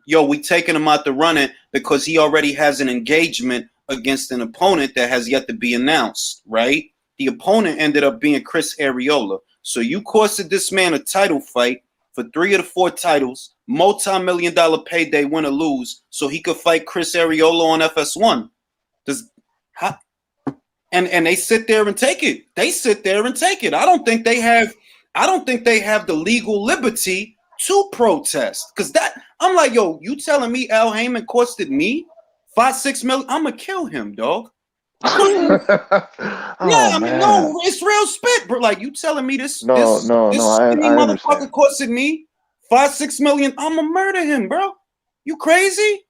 Speaker 4: yo, we taking him out the running because he already has an engagement against an opponent that has yet to be announced, right? The opponent ended up being Chris Arreola. So you costed this man a title fight for 3 of the 4 titles, multi-million-dollar payday, win or lose, so he could fight Chris Arreola on FS1.
Speaker 1: Does how, and they sit there and take it. They sit there and take it. I don't think they have the legal liberty to protest. Because that I'm like, yo, you telling me Al Heyman costed me $5-6 million? I'm gonna kill him, dog.
Speaker 6: Oh,
Speaker 1: Yeah, I mean, no,
Speaker 6: man.
Speaker 1: it's real spit, bro. Like you telling me this
Speaker 6: No,
Speaker 1: skinny
Speaker 6: I
Speaker 1: motherfucker
Speaker 6: understand.
Speaker 1: costed me $5-6 million? I'm gonna murder him, bro. You crazy?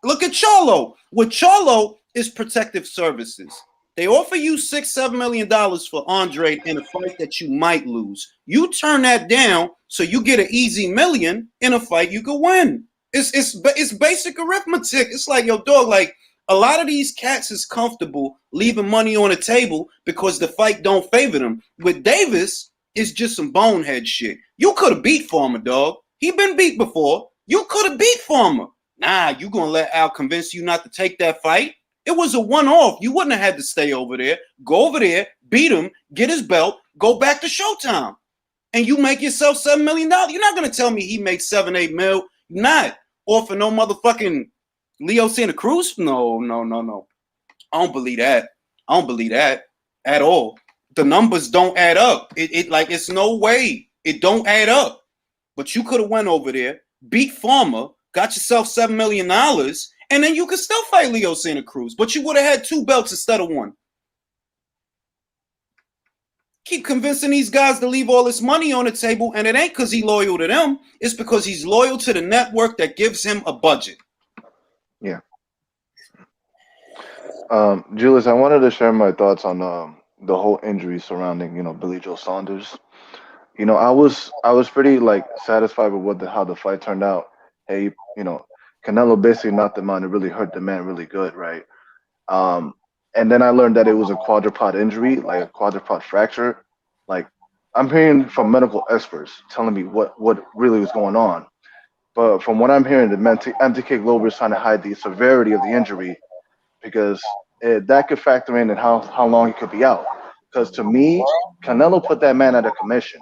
Speaker 1: Look at Charlo. What Charlo is protective services. They offer you $6-7 million for Andre in a fight that you might lose. You turn that down so you get an easy million in a fight you could win. It's basic arithmetic. It's like, yo, dog, like a lot of these cats is comfortable leaving money on the table because the fight don't favor them. With Davis, it's just some bonehead shit. You could have beat Farmer, dog. He been beat before. You could have beat Farmer. Nah, you gonna let Al convince you not to take that fight? It was a one-off. You wouldn't have had to stay over there. Go over there, beat him, get his belt, go back to Showtime. And you make yourself $7 million. You're not gonna tell me he makes 7-8 mil. You're not. Or for no motherfucking Leo Santa Cruz? No. I don't believe that. I don't believe that at all. The numbers don't add up. It's no way. It don't add up. But you could have went over there, beat Farmer, got yourself $7 million, and then you could still fight Leo Santa Cruz. But you would have had 2 belts instead of 1. Keep convincing these guys to leave all this money on the table, and it ain't because he's loyal to them. It's because he's loyal to the network that gives him a budget.
Speaker 6: Yeah. Julius, I wanted to share my thoughts on the whole injury surrounding, Billy Joe Saunders. I was pretty like satisfied with how the fight turned out. Hey, Canelo basically knocked him out and really hurt the man really good, right? And then I learned that it was a quadruped injury, like a quadruped fracture. Like I'm hearing from medical experts telling me what really was going on. But from what I'm hearing, the MTK Global is trying to hide the severity of the injury because that could factor in and how long he could be out. Because to me, Canelo put that man out of commission.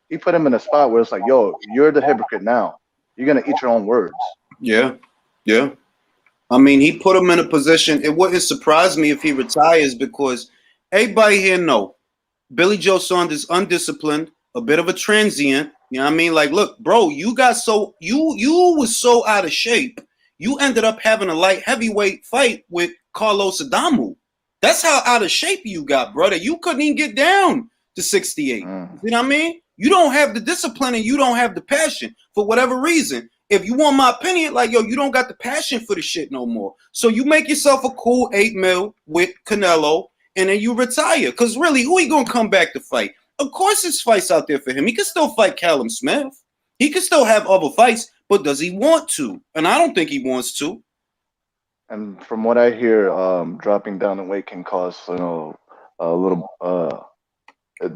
Speaker 6: He put him in a spot where it's like, yo, you're the hypocrite now. You're gonna eat your own words.
Speaker 1: Yeah. I mean, he put him in a position. It wouldn't surprise me if he retires because everybody here know Billy Joe Saunders undisciplined, a bit of a transient. You know what I mean? Like, look, bro, you was so out of shape. You ended up having a light heavyweight fight with Carlos Adamu. That's how out of shape you got, brother. You couldn't even get down to 68. You know what I mean? You don't have the discipline and you don't have the passion for whatever reason. If you want my opinion, like, yo, you don't got the passion for the shit no more. So you make yourself a cool 8 mil with Canelo and then you retire. Because really, who he going to come back to fight? Of course there's fights out there for him. He can still fight Callum Smith. He can still have other fights, but does he want to? And I don't think he wants to.
Speaker 6: And from what I hear, dropping down in weight can cause, a little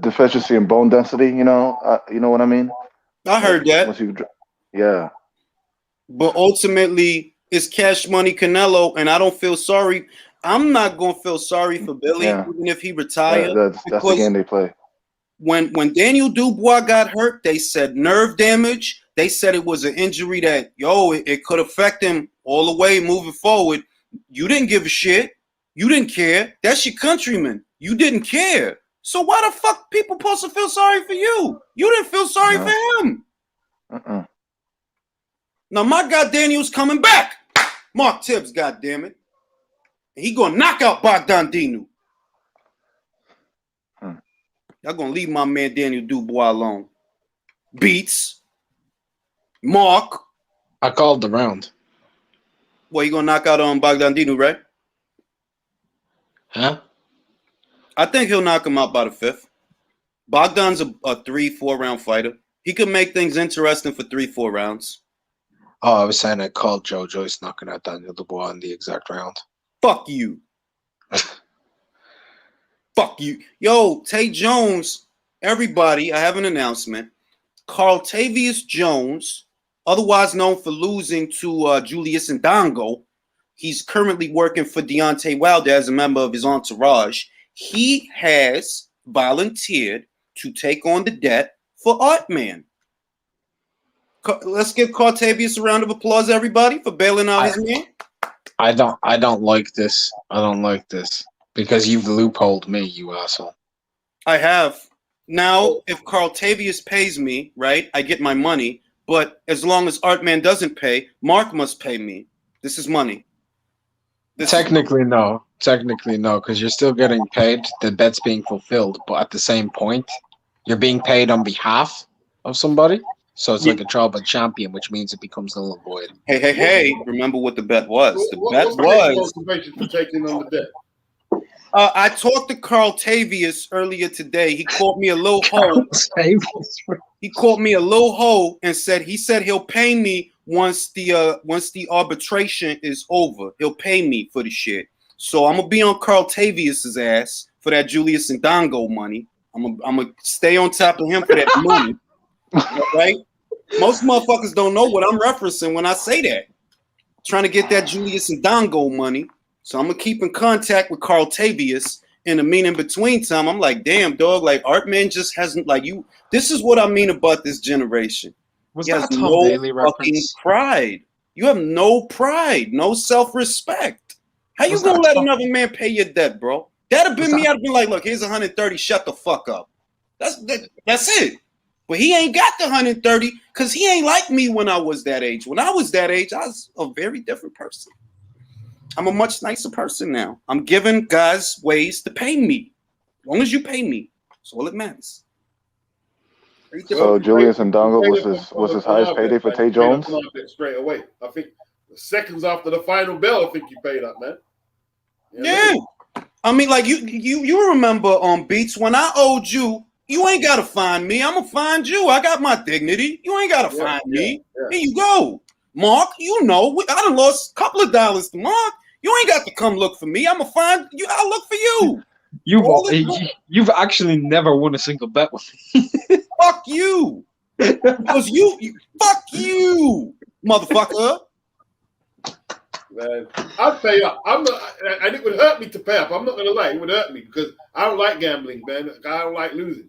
Speaker 6: deficiency in bone density. You know what I mean?
Speaker 1: I heard that.
Speaker 6: Yeah.
Speaker 1: But ultimately, it's Cash Money Canelo, and I don't feel sorry. I'm not gonna feel sorry for Billy, even if he retired.
Speaker 6: That's the game they play.
Speaker 1: When Daniel Dubois got hurt, they said nerve damage. They said it was an injury that, it could affect him all the way moving forward. You didn't give a shit. You didn't care. That's your countryman. You didn't care. So why the fuck people supposed to feel sorry for you? You didn't feel sorry for him. Now my guy Daniel's coming back. Mark Tibbs, goddammit. He gonna knock out Bogdan Dinu. Y'all gonna leave my man Daniel Dubois alone. Beats. Mark.
Speaker 5: I called the round.
Speaker 1: Well, you gonna knock out on Bogdan Dinu, right?
Speaker 5: Huh?
Speaker 1: I think he'll knock him out by the 5th. Bogdan's a 3-4 round fighter. He could make things interesting for 3-4 rounds.
Speaker 5: Oh, I was saying I called Joe Joyce knocking out Daniel Dubois in the exact round.
Speaker 1: Fuck you. Fuck you. Yo, Tay Jones, everybody, I have an announcement. Carltavius Jones, otherwise known for losing to Julius Ndongo, he's currently working for Deontay Wilder as a member of his entourage. He has volunteered to take on the debt for Artman. Let's give Cartavius a round of applause, everybody, for bailing out his man.
Speaker 5: I don't like this. I don't like this because you've loopholed me, you asshole.
Speaker 1: I have. Now, if Carltavius pays me, right, I get my money. But as long as Artman doesn't pay, Mark must pay me. This is money.
Speaker 5: Technically, no, because you're still getting paid. The bet's being fulfilled, but at the same point, you're being paid on behalf of somebody. So it's like a tribal champion, which means it becomes null and void.
Speaker 1: Hey! Remember what the bet was? The bet
Speaker 3: what's
Speaker 1: was
Speaker 3: motivation for taking on the debt?
Speaker 1: I talked to Carltavius earlier today. He called me a little hoe. He called me a little hoe and said he'll pay me once the arbitration is over. He'll pay me for the shit. So I'm gonna be on Carltavius's ass for that Julius Ndongo money. I'm gonna stay on top of him for that money. Right? Most motherfuckers don't know what I'm referencing when I say that. Trying to get that Julius Ndongo money. So I'm gonna keep in contact with Carltavius. In the mean in between time, I'm like, damn, dog, like Artman just hasn't like you. This is what I mean about this generation.
Speaker 5: Was
Speaker 1: he
Speaker 5: that
Speaker 1: has
Speaker 5: Tom
Speaker 1: no
Speaker 5: Daly
Speaker 1: fucking
Speaker 5: reference?
Speaker 1: pride. You have no pride, no self-respect. How you gonna let another man pay your debt, bro? That'd have been me. I'd have been like, look, here's 130. Shut the fuck up. That's it. But he ain't got the 130 because he ain't like me when I was that age. When I was that age, I was a very different person. I'm a much nicer person now. I'm giving guys ways to pay me. As long as you pay me, that's all it matters.
Speaker 6: So Julius Ndongo was his highest payday for Tay Jones?
Speaker 3: Straight away. I think seconds after the final bell, I think you paid up, man.
Speaker 1: Yeah. I mean, like you remember Beats when I owed you. You ain't gotta find me. I'ma find you. I got my dignity. You ain't gotta find me. Here you go. Mark, you know, I done lost a couple of dollars to Mark. You ain't got to come look for me. I'ma find you. I'll look for you.
Speaker 5: You've actually never won a single bet with me.
Speaker 1: Fuck you. Because you fuck you, motherfucker.
Speaker 3: Man, I'd pay up. And it would hurt me to pay up. I'm not gonna lie, it would hurt me because I don't like gambling, man. I don't like losing.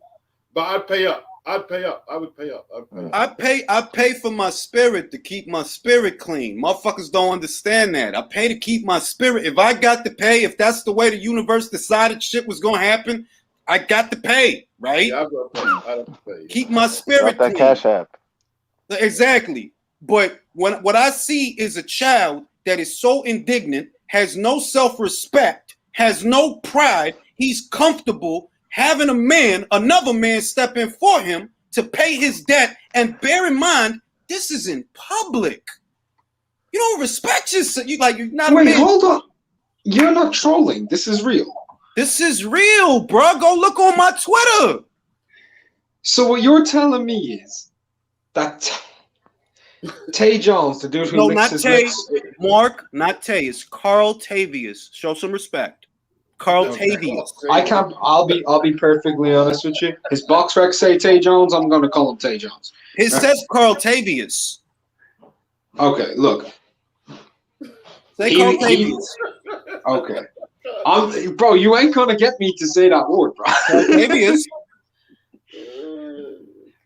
Speaker 3: But I'd pay up. I'd pay up. I would pay up.
Speaker 1: I pay for my spirit to keep my spirit clean. Motherfuckers don't understand that. I pay to keep my spirit. If I got to pay, if that's the way the universe decided shit was gonna happen, I got to pay, right?
Speaker 3: Yeah, I've got to pay. I have to pay.
Speaker 1: Keep my spirit
Speaker 6: clean. That Cash App.
Speaker 1: Exactly. But what I see is a child that is so indignant, has no self-respect, has no pride. He's comfortable having another man step in for him to pay his debt. And bear in mind, this is in public. You don't respect yourself. You're not.
Speaker 5: Wait, hold on. You're not trolling. This is real.
Speaker 1: This is real, bro. Go look on my Twitter.
Speaker 5: So what you're telling me is that Tay Jones, the dude who licks his lips.
Speaker 1: Mark, not Tay. It's Carltavius. Show some respect. Carltavius.
Speaker 5: I can't. I'll be perfectly honest with you. His box recs say Tay Jones. I'm going to call him Tay Jones.
Speaker 1: It says Carltavius.
Speaker 5: Okay, look.
Speaker 1: Say Carltavius.
Speaker 5: Okay. Bro, you ain't gonna get me to say that word, bro.
Speaker 1: Carltavius.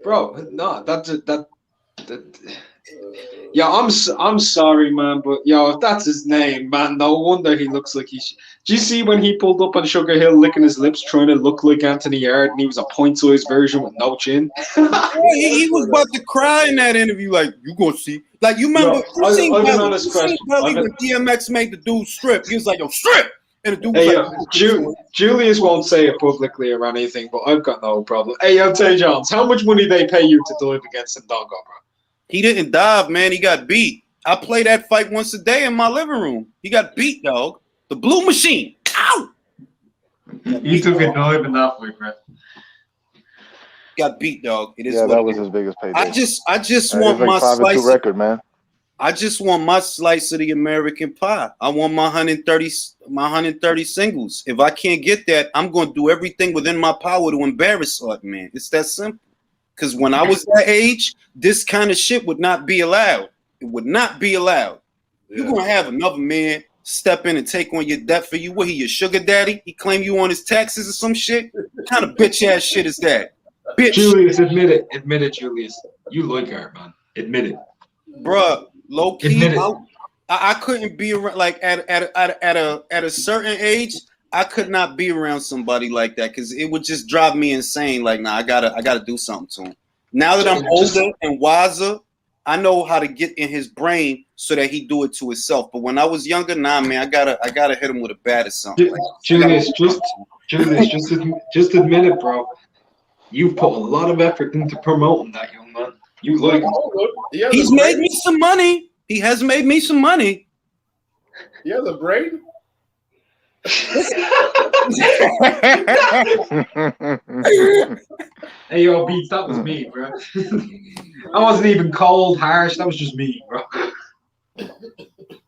Speaker 5: Bro, no, that. Yeah, I'm sorry, man, but if that's his name, man, no wonder he looks like he. Do you see when he pulled up on Sugar Hill, licking his lips, trying to look like Anthony Yard, and he was a point-sized version with no chin?
Speaker 1: He was about to cry in that interview. Like, you gonna see? Like, you remember? You seen Belly when DMX made the dude strip? He was like, "Yo, strip!" And the dude was like,
Speaker 5: Julius won't say it publicly or anything, but I've got no problem. Hey, yo, Tay Jones, how much money they pay you to dive against Ndongo, bro?
Speaker 1: He didn't dive, man. He got beat. I play that fight once a day in my living room. He got beat, dog. The Blue Machine. Ow!
Speaker 5: You took a dive in that fight, bro.
Speaker 1: Got beat, dog. It is.
Speaker 6: Yeah, that was his biggest payday.
Speaker 1: I just want my slice.
Speaker 6: Record, man.
Speaker 1: I just want my slice of the American pie. I want my 130 singles. If I can't get that, I'm going to do everything within my power to embarrass Art, man. It's that simple. Because when I was that age, this kind of shit would not be allowed. It would not be allowed. Yeah. You're going to have another man step in and take on your debt for you. What, he your sugar daddy? He claim you on his taxes or some shit? What kind of bitch-ass shit is that? Bitch.
Speaker 5: Julius, admit it. Admit it, Julius. You like her, man. Admit it.
Speaker 1: Bruh, low-key, I couldn't be around like at a certain age. I could not be around somebody like that because it would just drive me insane. Like, nah, I gotta do something to him. Now that I'm older and wiser, I know how to get in his brain so that he do it to himself. But when I was younger, nah, man, I gotta hit him with a bat or something. Like,
Speaker 7: Julius, just admit it, bro. You've put a lot of effort into promoting that young man. You like him.
Speaker 1: He's made me some money. He has made me some money.
Speaker 3: He has a brain.
Speaker 7: Hey, yo, Beats, that was me, bro. I wasn't even cold, harsh. That was just me, bro.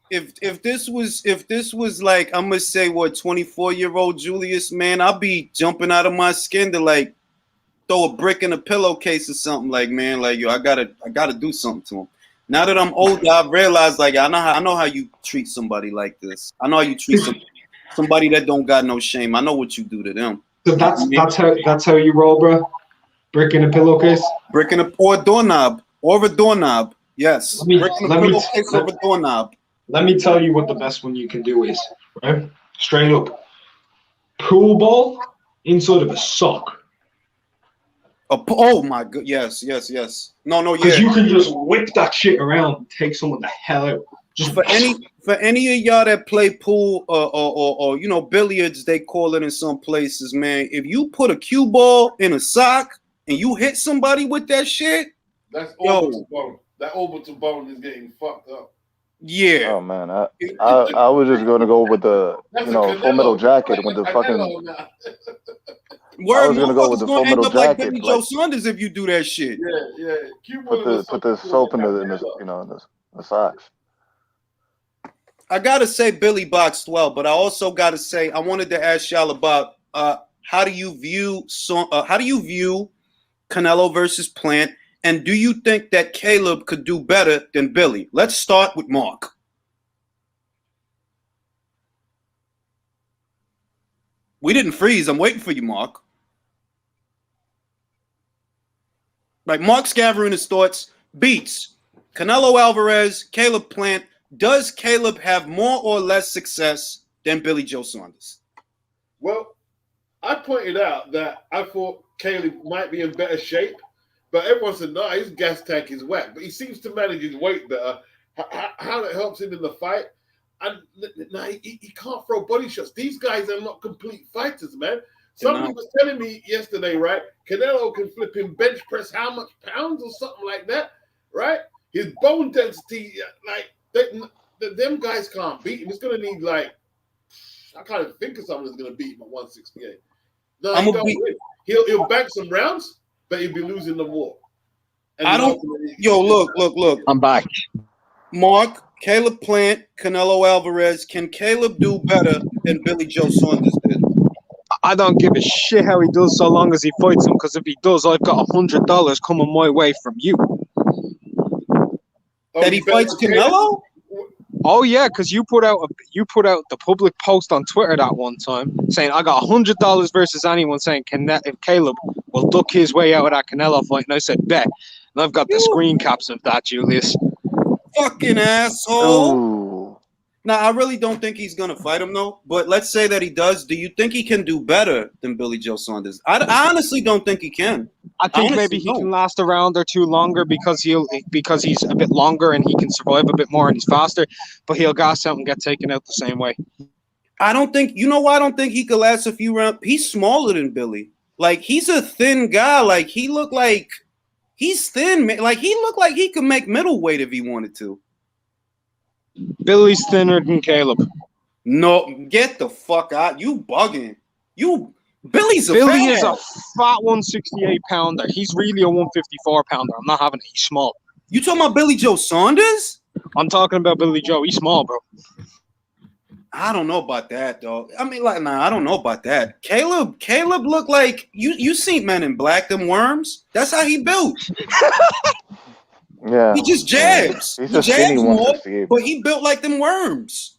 Speaker 1: If this was like, I'm gonna say what, 24-year-old Julius, man, I'll be jumping out of my skin to like throw a brick in a pillowcase or something. Like, man, like, yo, I gotta do something to him. Now that I'm older, I've realized, like, I know how you treat somebody like this. I know how you treat somebody that don't got no shame. I know what you do to them.
Speaker 7: So that's how you roll, bro. Brick in a pillowcase.
Speaker 1: Brick in or a doorknob. Yes. Brick in a pillowcase or a doorknob.
Speaker 7: Let me tell you what the best one you can do is, right? Straight up. Pool ball inside of a sock.
Speaker 1: Oh my god! Yes. No, yeah.
Speaker 7: Because you can just whip that shit around and take someone the hell out. Just
Speaker 1: for any of y'all that play pool or you know, billiards, they call it in some places, man. If you put a cue ball in a sock and you hit somebody with that shit,
Speaker 3: that's orbital bone. That orbital bone is getting fucked up.
Speaker 1: Yeah.
Speaker 6: Oh man, I was just gonna go with the Full Metal Jacket with the fucking. I was gonna go with the Full Metal Jacket.
Speaker 1: Like Billy Joe Saunders if you do that shit.
Speaker 3: Yeah.
Speaker 6: Put the soap in the socks.
Speaker 1: I gotta say Billy boxed well, but I also gotta say I wanted to ask y'all about how do you view Canelo versus Plant, and do you think that Caleb could do better than Billy? Let's start with Mark. We didn't freeze. I'm waiting for you, Mark. Like Mark's gathering his thoughts. Beats Canelo Alvarez, Caleb Plant. Does Caleb have more or less success than Billy Joe Saunders?
Speaker 3: Well, I pointed out that I thought Caleb might be in better shape, but everyone said, no, his gas tank is whack. But he seems to manage his weight better. How that helps him in the fight. And he can't throw body shots. These guys are not complete fighters, man. Somebody was telling me yesterday, right? Canelo can flip him bench press how much pounds or something like that, right? His bone density, like, them guys can't beat him. It's going to need, like, I can't even think of someone that's going to beat him at 168. No, he'll bank some rounds, but he'll be losing the war. Look.
Speaker 5: I'm back.
Speaker 1: Mark, Caleb Plant, Canelo Alvarez. Can Caleb do better than Billy Joe Saunders did?
Speaker 5: I don't give a shit how he does so long as he fights him, because if he does, I've got $100 coming my way from you.
Speaker 1: That he fights Canelo?
Speaker 5: Oh yeah, because you put out the public post on Twitter that one time saying I got $100 versus anyone, saying if Caleb will duck his way out of that Canelo fight, and I said bet, and I've got the screen caps of that, Julius.
Speaker 1: Fucking asshole.
Speaker 6: Ooh.
Speaker 1: Now I really don't think he's gonna fight him though. But let's say that he does. Do you think he can do better than Billy Joe Saunders? I honestly don't think he can.
Speaker 5: I think maybe he can last a round or two longer because he's a bit longer and he can survive a bit more and he's faster, but he'll gas out and get taken out the same way.
Speaker 1: I don't think, you know why I don't think he could last a few rounds? He's smaller than Billy. Like, he's a thin guy. Like, he looked like he's thin, man. Like, he looked like he could make middleweight if he wanted to.
Speaker 5: Billy's thinner than Caleb.
Speaker 1: No, get the fuck out. You bugging. Billy is a
Speaker 5: fat 168 pounder. He's really a 154 pounder. I'm not having it. He's small.
Speaker 1: You talking about Billy Joe Saunders?
Speaker 5: I'm talking about Billy Joe. He's small, bro.
Speaker 1: I don't know about that, though. I mean, like, nah, I don't know about that. Caleb looked like you seen Men in Black, them worms. That's how he built.
Speaker 6: Yeah.
Speaker 1: He just jabs.
Speaker 6: He's a skinny 168.
Speaker 1: But he built like them worms.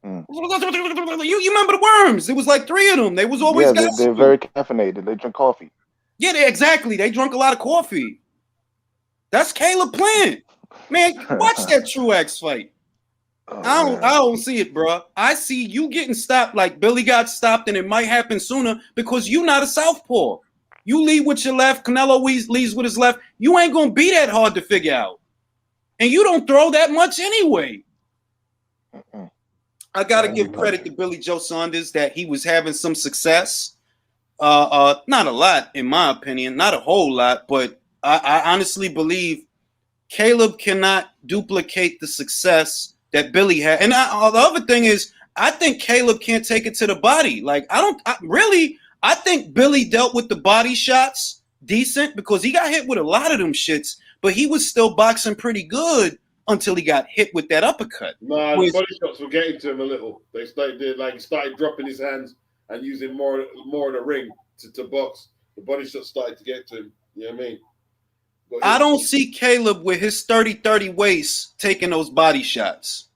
Speaker 1: You remember the worms? It was like 3 of them. They was always
Speaker 6: they're very caffeinated. They drink coffee.
Speaker 1: Yeah, exactly. They drunk a lot of coffee. That's Caleb Plant. Man, watch that Truex fight.
Speaker 4: I don't see it, bro. I see you getting stopped like Billy got stopped, and it might happen sooner because you not a southpaw. You lead with your left. Canelo leads with his left. You ain't gonna be that hard to figure out, and you don't throw that much anyway. I gotta give credit to Billy Joe Saunders that he was having some success. Not a lot, in my opinion, not a whole lot, but I honestly believe Caleb cannot duplicate the success that Billy had. And the other thing is, I think Caleb can't take it to the body. Like, I think Billy dealt with the body shots decent because he got hit with a lot of them shits, but he was still boxing pretty good until he got hit with that uppercut.
Speaker 3: Nah, the body shots were getting to him a little. They started dropping his hands and using more of the ring to box. The body shots started to get to him. You know what I mean?
Speaker 4: I don't see Caleb with his 30-30 waist taking those body shots.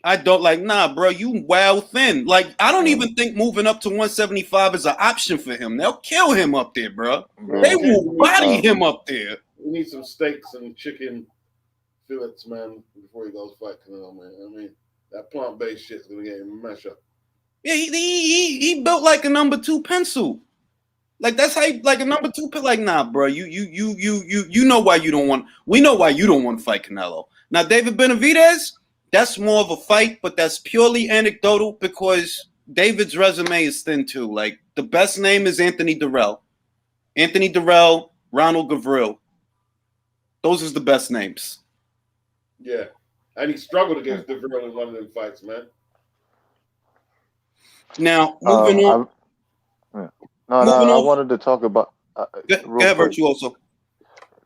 Speaker 4: I don't nah, bro, you wild thin. Like, I don't even think moving up to 175 is an option for him. They'll kill him up there, bro. They will body him up there.
Speaker 3: We need some steaks and chicken fillets, man, before he goes fight Canelo, man. I mean, that plant-based shit's gonna get him mashed up.
Speaker 4: Yeah, he built like a number 2 pencil. Like that's how like a number 2 pick. Like, nah, bro. You know why you don't want. We know why you don't want to fight Canelo. Now, David Benavidez, that's more of a fight, but that's purely anecdotal because David's resume is thin too. Like the best name is Anthony Durrell, Ronald Gavril. Those are the best names.
Speaker 3: Yeah, and he struggled against Gavril in one of them fights, man.
Speaker 4: Now, moving on.
Speaker 6: I wanted to talk about.
Speaker 4: Go ahead, Virtuoso.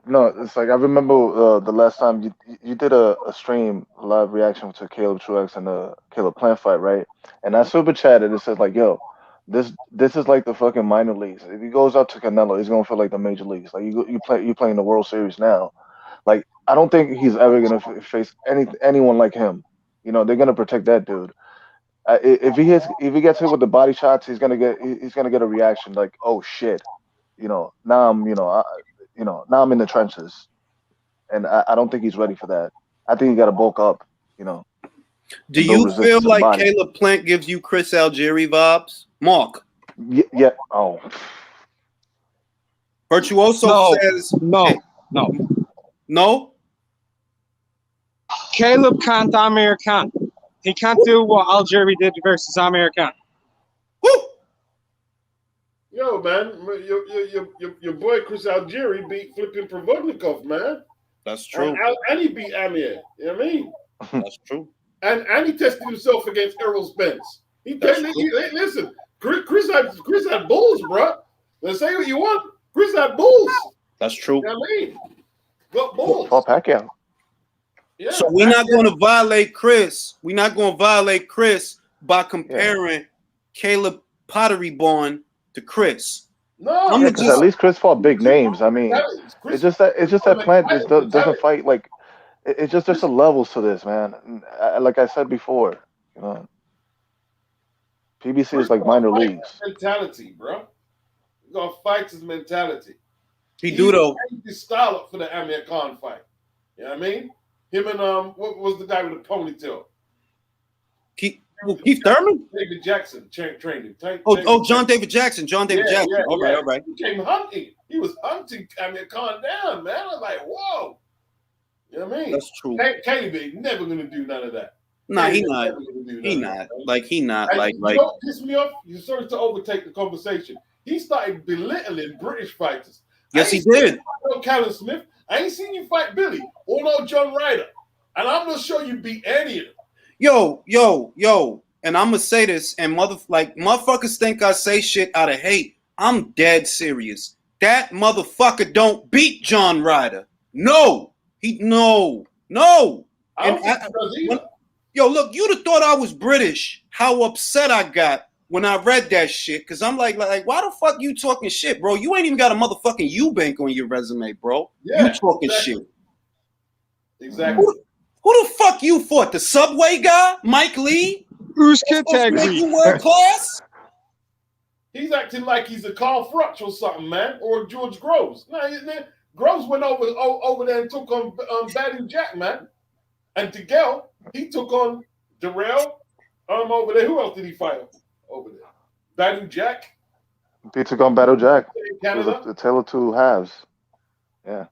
Speaker 6: No, it's like I remember the last time you did a stream, a live reaction to Caleb Truex and the Caleb Plant fight, right? And I super chatted. It says like, "Yo, this is like the fucking minor leagues. If he goes out to Canelo, he's gonna feel like the major leagues. Like you playing the World Series now. Like I don't think he's ever gonna face anyone like him. You know, they're gonna protect that dude." If he gets hit with the body shots, he's gonna get a reaction like, oh shit, now I'm now I'm in the trenches, and I don't think he's ready for that. I think he got to bulk up,
Speaker 4: Do you feel like Caleb Plant gives you Chris Algieri vibes, Mark?
Speaker 6: Yeah. Oh,
Speaker 4: Virtuoso says no.
Speaker 8: Caleb can't Amir Khan. He can't do what Algieri did versus Amir Khan.
Speaker 4: Woo!
Speaker 3: Yo, man, your boy Chris Algieri beat flipping Provodnikov, man.
Speaker 4: That's true.
Speaker 3: And he beat Amir. You know what I mean?
Speaker 4: That's true.
Speaker 3: And he tested himself against Errol Spence. Listen, Chris had bulls, bro. Let's say what you want. Chris had bulls.
Speaker 4: That's true.
Speaker 3: You know what I mean? Got bulls.
Speaker 6: Paul Pacquiao.
Speaker 3: Yeah,
Speaker 4: so we're not going to violate Chris. We're not going to violate Chris by comparing Caleb Pottery-Born to Chris.
Speaker 3: No,
Speaker 6: because at least Chris fought big names. I mean, it's just that Plant just doesn't fight like. It's just there's some levels to this, man. Like I said before, PBC is like minor leagues.
Speaker 3: Mentality, bro. He's gonna fight his mentality.
Speaker 4: He do though.
Speaker 3: His style up for the Amir Khan fight. You know what I mean? Him and what was the guy with the ponytail?
Speaker 4: Keith Thurman?
Speaker 3: David Jackson trained him.
Speaker 4: John David Jackson.
Speaker 3: Yeah.
Speaker 4: All right.
Speaker 3: He came hunting. He was hunting Amir Khan down, man. I was like, whoa. You know what I mean?
Speaker 4: That's true.
Speaker 3: KB never gonna do none of that.
Speaker 4: Nah, he not. He not. Like.
Speaker 3: Don't piss me off. You started to overtake the conversation. He started belittling British fighters.
Speaker 4: Yes, he did.
Speaker 3: Callum Smith. I ain't seen you fight Billy or no John Ryder. And I'm not sure you beat any of them.
Speaker 4: Yo. And I'm going to say this, and motherfuckers think I say shit out of hate. I'm dead serious. That motherfucker don't beat John Ryder. No. No.
Speaker 3: I don't think he does either.
Speaker 4: Yo, look, you'd have thought I was British. How upset I got when I read that shit, because I'm like, why the fuck you talking shit, bro? You ain't even got a motherfucking Eubank on your resume, bro.
Speaker 3: Yeah,
Speaker 4: you talking shit.
Speaker 3: Exactly.
Speaker 4: Who the fuck you fought? The Subway guy? Mike Lee?
Speaker 8: Who's kid tag
Speaker 4: you world class?
Speaker 3: He's acting like he's a Carl Froch or something, man, or George Groves. No, Groves went over there and took on Badou Jack, man. And Digel, he took on Darrell, over there. Who else did he fight over there? Battle Jack.
Speaker 6: He took on Battle Jack. It was
Speaker 3: Canada.
Speaker 6: a tale of two halves. Yeah.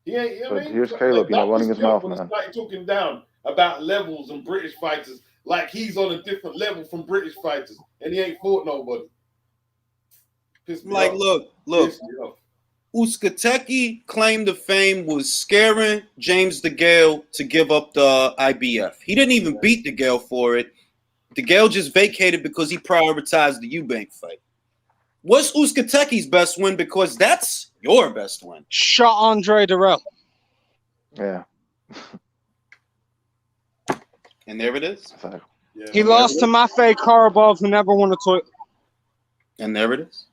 Speaker 3: He ain't. I
Speaker 6: But
Speaker 3: mean,
Speaker 6: here's Caleb, running his mouth,
Speaker 3: when
Speaker 6: man.
Speaker 3: he started talking down about levels and British fighters, like he's on a different level from British fighters, and he ain't fought nobody.
Speaker 1: Like, look. Uskateki claim to fame was scaring James DeGale to give up the IBF. He didn't even beat DeGale for it. DeGale just vacated because he prioritized the Eubank fight. What's Uskateki's best win? Because that's your best win.
Speaker 8: Shot Andre Darrell.
Speaker 6: Yeah.
Speaker 1: And there it is.
Speaker 3: Yeah.
Speaker 8: He lost to Maffei Korobov, who never won a title.
Speaker 1: And there it is.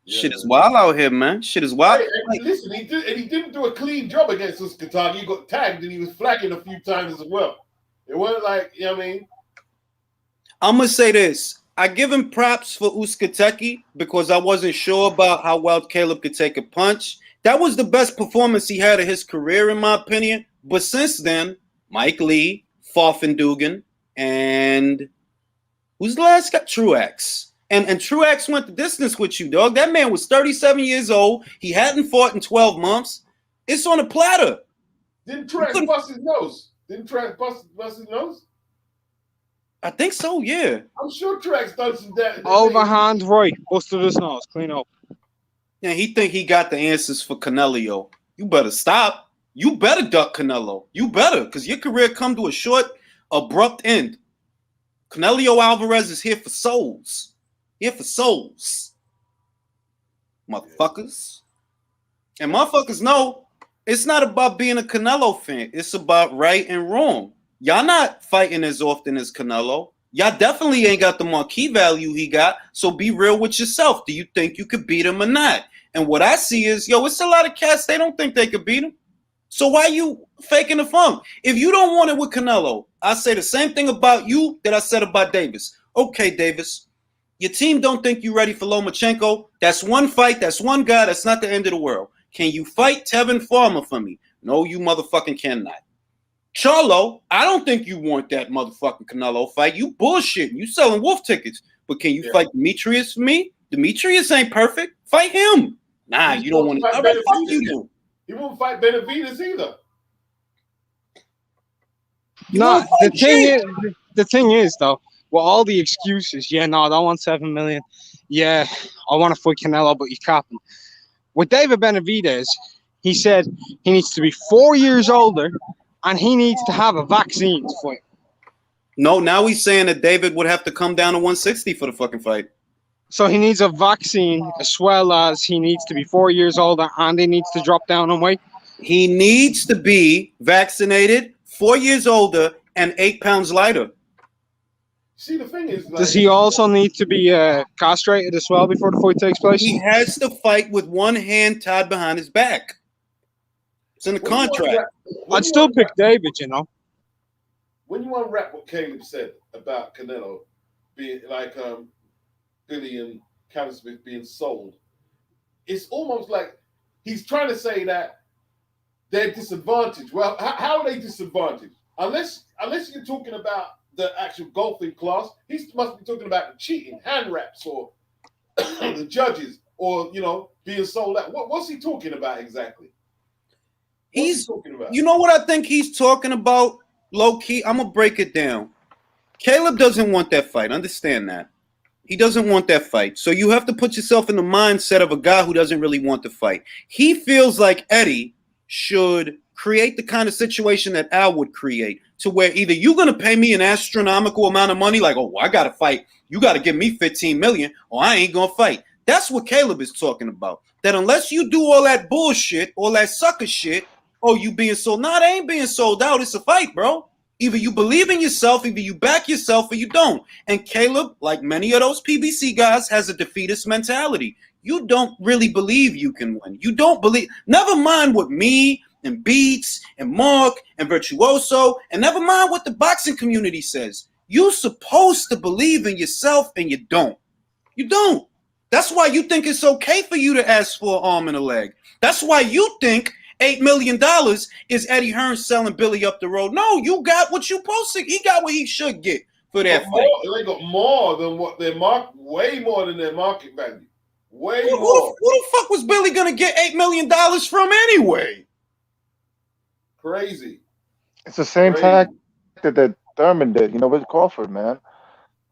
Speaker 3: Yeah,
Speaker 1: Shit is wild out here, man. Shit is wild.
Speaker 3: Hey, listen, he didn't do a clean job against Uskatagi. He got tagged and he was flagging a few times as well. It wasn't like, you know what I mean?
Speaker 1: I'm going to say this. I give him props for Uskateki because I wasn't sure about how well Caleb could take a punch. That was the best performance he had of his career, in my opinion. But since then, Mike Lee, Dugan, and who's the last guy? Truax. And Truax went the distance with you, dog. That man was 37 years old. He hadn't fought in 12 months. It's on a platter.
Speaker 3: Didn't Truax bust his nose? Didn't Truax bust his nose?
Speaker 1: I think so, yeah.
Speaker 3: I'm sure Truax done some that.
Speaker 8: Overhand right, busted his nose, clean up.
Speaker 1: Yeah, he think he got the answers for Canelo. You better stop. You better duck Canelo. You better, because your career come to a short, abrupt end. Canelo Alvarez is here for souls. Here for souls. Motherfuckers. And motherfuckers know it's not about being a Canelo fan. It's about right and wrong. Y'all not fighting as often as Canelo. Y'all definitely ain't got the marquee value he got. So be real with yourself. Do you think you could beat him or not? And what I see is, it's a lot of cats, they don't think they could beat him. So why you faking the funk? If you don't want it with Canelo, I say the same thing about you that I said about Davis. Okay, Davis, your team don't think you're ready for Lomachenko. That's one fight. That's one guy. That's not the end of the world. Can you fight Tevin Farmer for me? No, you motherfucking cannot. Charlo, I don't think you want that motherfucking Canelo fight. You bullshitting. You selling wolf tickets. But can you fight Demetrius for me? Demetrius ain't perfect. Fight him. Nah, you don't want to. All right, fuck you do.
Speaker 3: He won't fight Benavidez either.
Speaker 8: No, the thing is though, with all the excuses, I don't want 7 million. Yeah, I want to fight Canelo, but you cap him. With David Benavidez, he said he needs to be 4 years older and he needs to have a vaccine to fight.
Speaker 1: No, now he's saying that David would have to come down to 160 for the fucking fight.
Speaker 8: So he needs a vaccine as well as he needs to be 4 years older and he needs to drop down in weight.
Speaker 1: He needs to be vaccinated, 4 years older, and 8 pounds lighter.
Speaker 3: See, the thing is,
Speaker 8: does he also need to be castrated as well before the fight takes place?
Speaker 1: He has to fight with one hand tied behind his back. It's in the contract.
Speaker 8: I'd still pick David,
Speaker 3: When you unwrap what Caleb said about Canelo being like Billy and Callum Smith being sold, it's almost like he's trying to say that they're disadvantaged. Well, how are they disadvantaged? Unless you're talking about the actual golfing class, he must be talking about the cheating, hand wraps, or the judges, or being sold out. What's he talking about exactly?
Speaker 1: He's talking about. You know what I think he's talking about? Low key, I'm gonna break it down. Caleb doesn't want that fight. Understand that. He doesn't want that fight. So you have to put yourself in the mindset of a guy who doesn't really want the fight. He feels like Eddie should create the kind of situation that Al would create, to where either you're going to pay me an astronomical amount of money, like, I got to fight, you got to give me 15 million, or I ain't going to fight. That's what Caleb is talking about. That unless you do all that bullshit, all that sucker shit, you being sold. Nah, they ain't being sold out. It's a fight, bro. Either you believe in yourself, either you back yourself, or you don't. And Caleb, like many of those PBC guys, has a defeatist mentality. You don't really believe you can win. You don't believe. Never mind what me and Beats and Mark and Virtuoso, and never mind what the boxing community says. You're supposed to believe in yourself, and you don't. You don't. That's why you think it's okay for you to ask for an arm and a leg. That's why you think
Speaker 4: $8 million is Eddie Hearn selling Billy up the road. No, you got what you posted. He got what he should get for that fight.
Speaker 3: They got more than what their way more than their market value. Way
Speaker 4: Who
Speaker 3: more.
Speaker 4: the fuck was Billy gonna get $8 million from anyway?
Speaker 3: Crazy.
Speaker 6: It's the same tactic that Thurman did, with Crawford, man.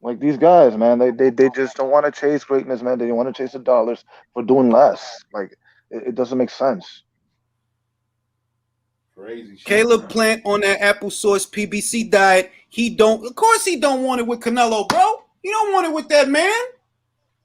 Speaker 6: Like these guys, man, they just don't want to chase greatness, man. They don't want to chase the dollars for doing less. Like it doesn't make sense.
Speaker 3: Crazy shit.
Speaker 4: Caleb Plant on that applesauce PBC diet. Of course he don't want it with Canelo, bro. He don't want it with that man.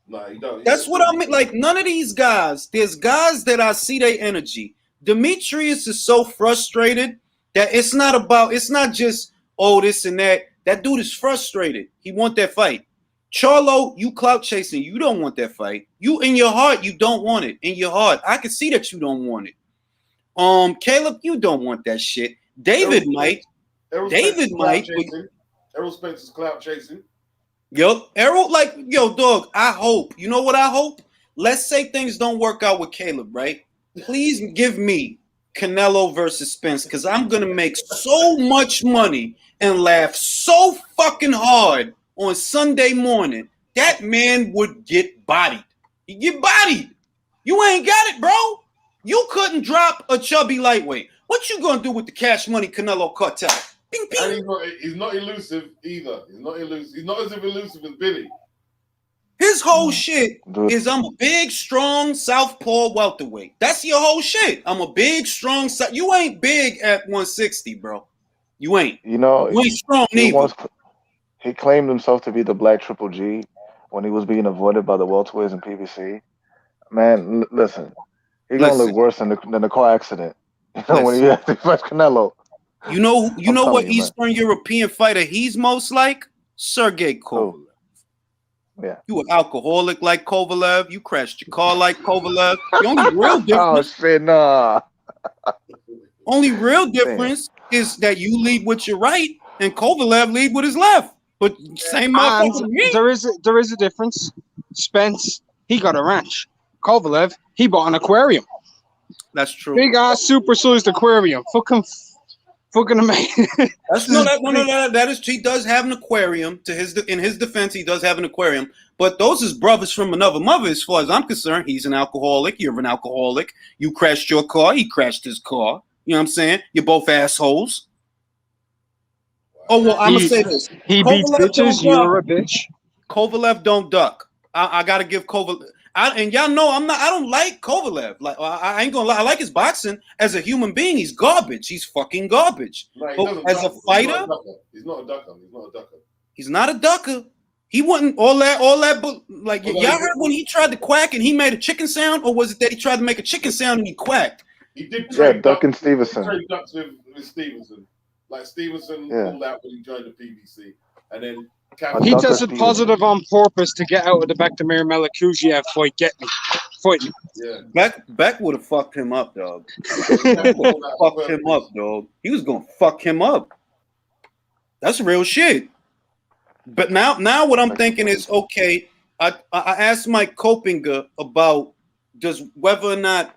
Speaker 3: No, he don't.
Speaker 4: That's what I mean. Like none of these guys. There's guys that I see their energy. Demetrius is so frustrated that it's not just this and that. That dude is frustrated. He want that fight. Charlo, you clout chasing. You don't want that fight. You in your heart, you don't want it. In your heart, I can see that you don't want it. Caleb, you don't want that shit. David might. David might.
Speaker 3: Errol Spencer's clout chasing.
Speaker 4: Yo, Errol, dog. I hope. You know what I hope? Let's say things don't work out with Caleb, right? Please give me Canelo versus Spence because I'm gonna make so much money and laugh so fucking hard on Sunday morning. That man would get bodied. He'd get bodied. You ain't got it, bro. You couldn't drop a chubby lightweight. What you gonna do with the Cash Money Canelo cartel? Ping, ping.
Speaker 3: And he's not elusive either. He's not elusive. He's not as elusive as Billy.
Speaker 4: His whole shit is I'm a big, strong southpaw welterweight. That's your whole shit. I'm a big, strong. You ain't big at 160, bro. You ain't. You ain't strong neither.
Speaker 6: He claimed himself to be the Black Triple G when he was being avoided by the welterweights in PBC. Man, listen, he's gonna look worse than the car accident. When he had to fight Canelo.
Speaker 4: You know what Eastern European fighter he's most like? Sergey Kovalev.
Speaker 6: Yeah.
Speaker 4: You an alcoholic like Kovalev. You crashed your car like Kovalev. The only real difference.
Speaker 6: Oh shit, nah.
Speaker 4: Only real difference is that you lead with your right and Kovalev lead with his left. But same motherfucker.
Speaker 8: There is a difference. Spence, he got a ranch. Kovalev, he bought an aquarium.
Speaker 4: That's true.
Speaker 8: Big ass supersized aquarium. Fucking amazing.
Speaker 4: That is. He does have an aquarium. In his defense, he does have an aquarium. But those is brothers from another mother. As far as I'm concerned, he's an alcoholic. You're an alcoholic. You crashed your car. He crashed his car. You know what I'm saying? You're both assholes. Oh well, I'm gonna say this.
Speaker 8: He beats bitches. You're a bitch.
Speaker 4: Kovalev don't duck. I gotta give Kovalev. And y'all know I don't like Kovalev. Like I ain't gonna lie. I like his boxing as a human being. He's garbage. He's fucking garbage.
Speaker 3: No,
Speaker 4: but as a fighter,
Speaker 3: he's not a ducker.
Speaker 4: He's not a ducker. He wasn't all that. But like y'all heard when he tried to quack and he made a chicken sound, or was it that he tried to make a chicken sound and he quacked?
Speaker 3: He did.
Speaker 6: Duck and Stevenson.
Speaker 3: He trade ducks with Stevenson. Like Stevenson pulled out when he joined the PBC, and then.
Speaker 8: He tested positive on purpose to get out of the Bektemir Melikuziev fight. Fight me.
Speaker 3: Yeah.
Speaker 4: Beck would have fucked him up, dog. Fucked him up, dog. He was gonna fuck him up. That's real shit. But now what I'm thinking is okay. I asked Mike Kopinger about whether or not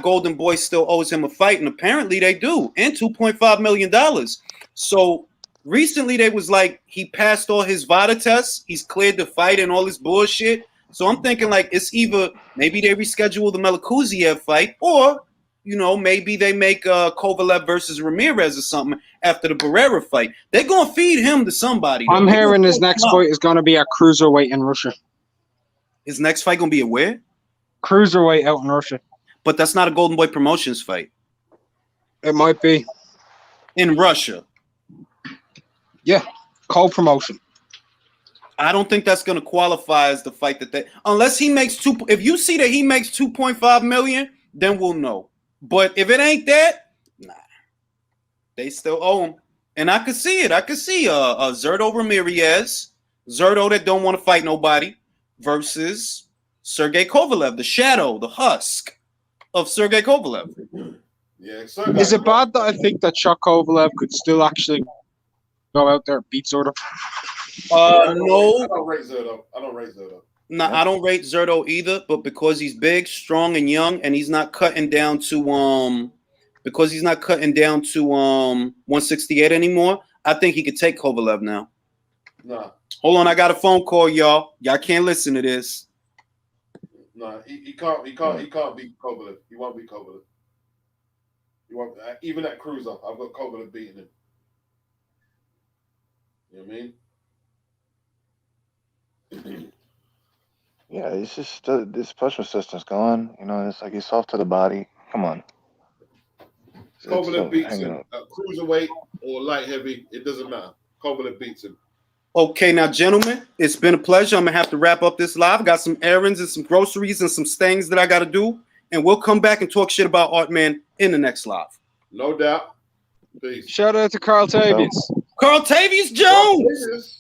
Speaker 4: Golden Boy still owes him a fight, and apparently they do, and $2.5 million. So. Recently, they was like he passed all his VADA tests. He's cleared the fight and all this bullshit. So I'm thinking like it's either maybe they reschedule the Melikuziev fight, or maybe they make Kovalev versus Ramirez or something after the Barrera fight. They're gonna feed him to somebody.
Speaker 8: I'm hearing his next fight is gonna be a cruiserweight in Russia.
Speaker 4: His next fight gonna be a where?
Speaker 8: Cruiserweight out in Russia.
Speaker 4: But that's not a Golden Boy Promotions fight.
Speaker 8: It might be
Speaker 4: in Russia.
Speaker 8: Yeah, co-promotion.
Speaker 4: I don't think that's going to qualify as the fight unless he makes if you see that he makes 2.5 million, then we'll know. But if it ain't that, nah, they still owe him. And I could see it. I could see Zurdo Ramirez, Zurdo that don't want to fight nobody, versus Sergey Kovalev, the shadow, the husk of Sergey Kovalev.
Speaker 3: Yeah.
Speaker 8: Is it bad that I think that Chuck Kovalev could still actually go out there and beat Zurdo?
Speaker 4: No.
Speaker 3: I don't rate Zurdo.
Speaker 1: No,
Speaker 6: Yeah.
Speaker 1: I don't rate Zerto either, but because he's big, strong, and young, and he's not cutting down to 168 anymore, I think he could take Kovalev now.
Speaker 3: Nah,
Speaker 1: Hold on, I got a phone call, y'all. Y'all can't listen to this.
Speaker 3: nah, he can't beat Kovalev. He won't beat Kovalev. He won't. Even at cruiser, I've got Kovalev beating him. You know what I mean?
Speaker 6: Yeah, it's just this punching system's gone. You know, it's like he's soft to the body. Come on.
Speaker 3: Kovalev beats
Speaker 6: hang
Speaker 3: him
Speaker 6: on.
Speaker 3: at cruiserweight or light heavy. It doesn't matter. Kovalev beats him.
Speaker 1: Okay, now, gentlemen, it's been a pleasure. I'm gonna have to wrap up this live. Got some errands and some groceries and some things that I got to do, and we'll come back and talk shit about Art Man in the next live.
Speaker 3: No doubt. Peace.
Speaker 8: Shout out to Carl Tavius.
Speaker 1: Carl Tavius Jones.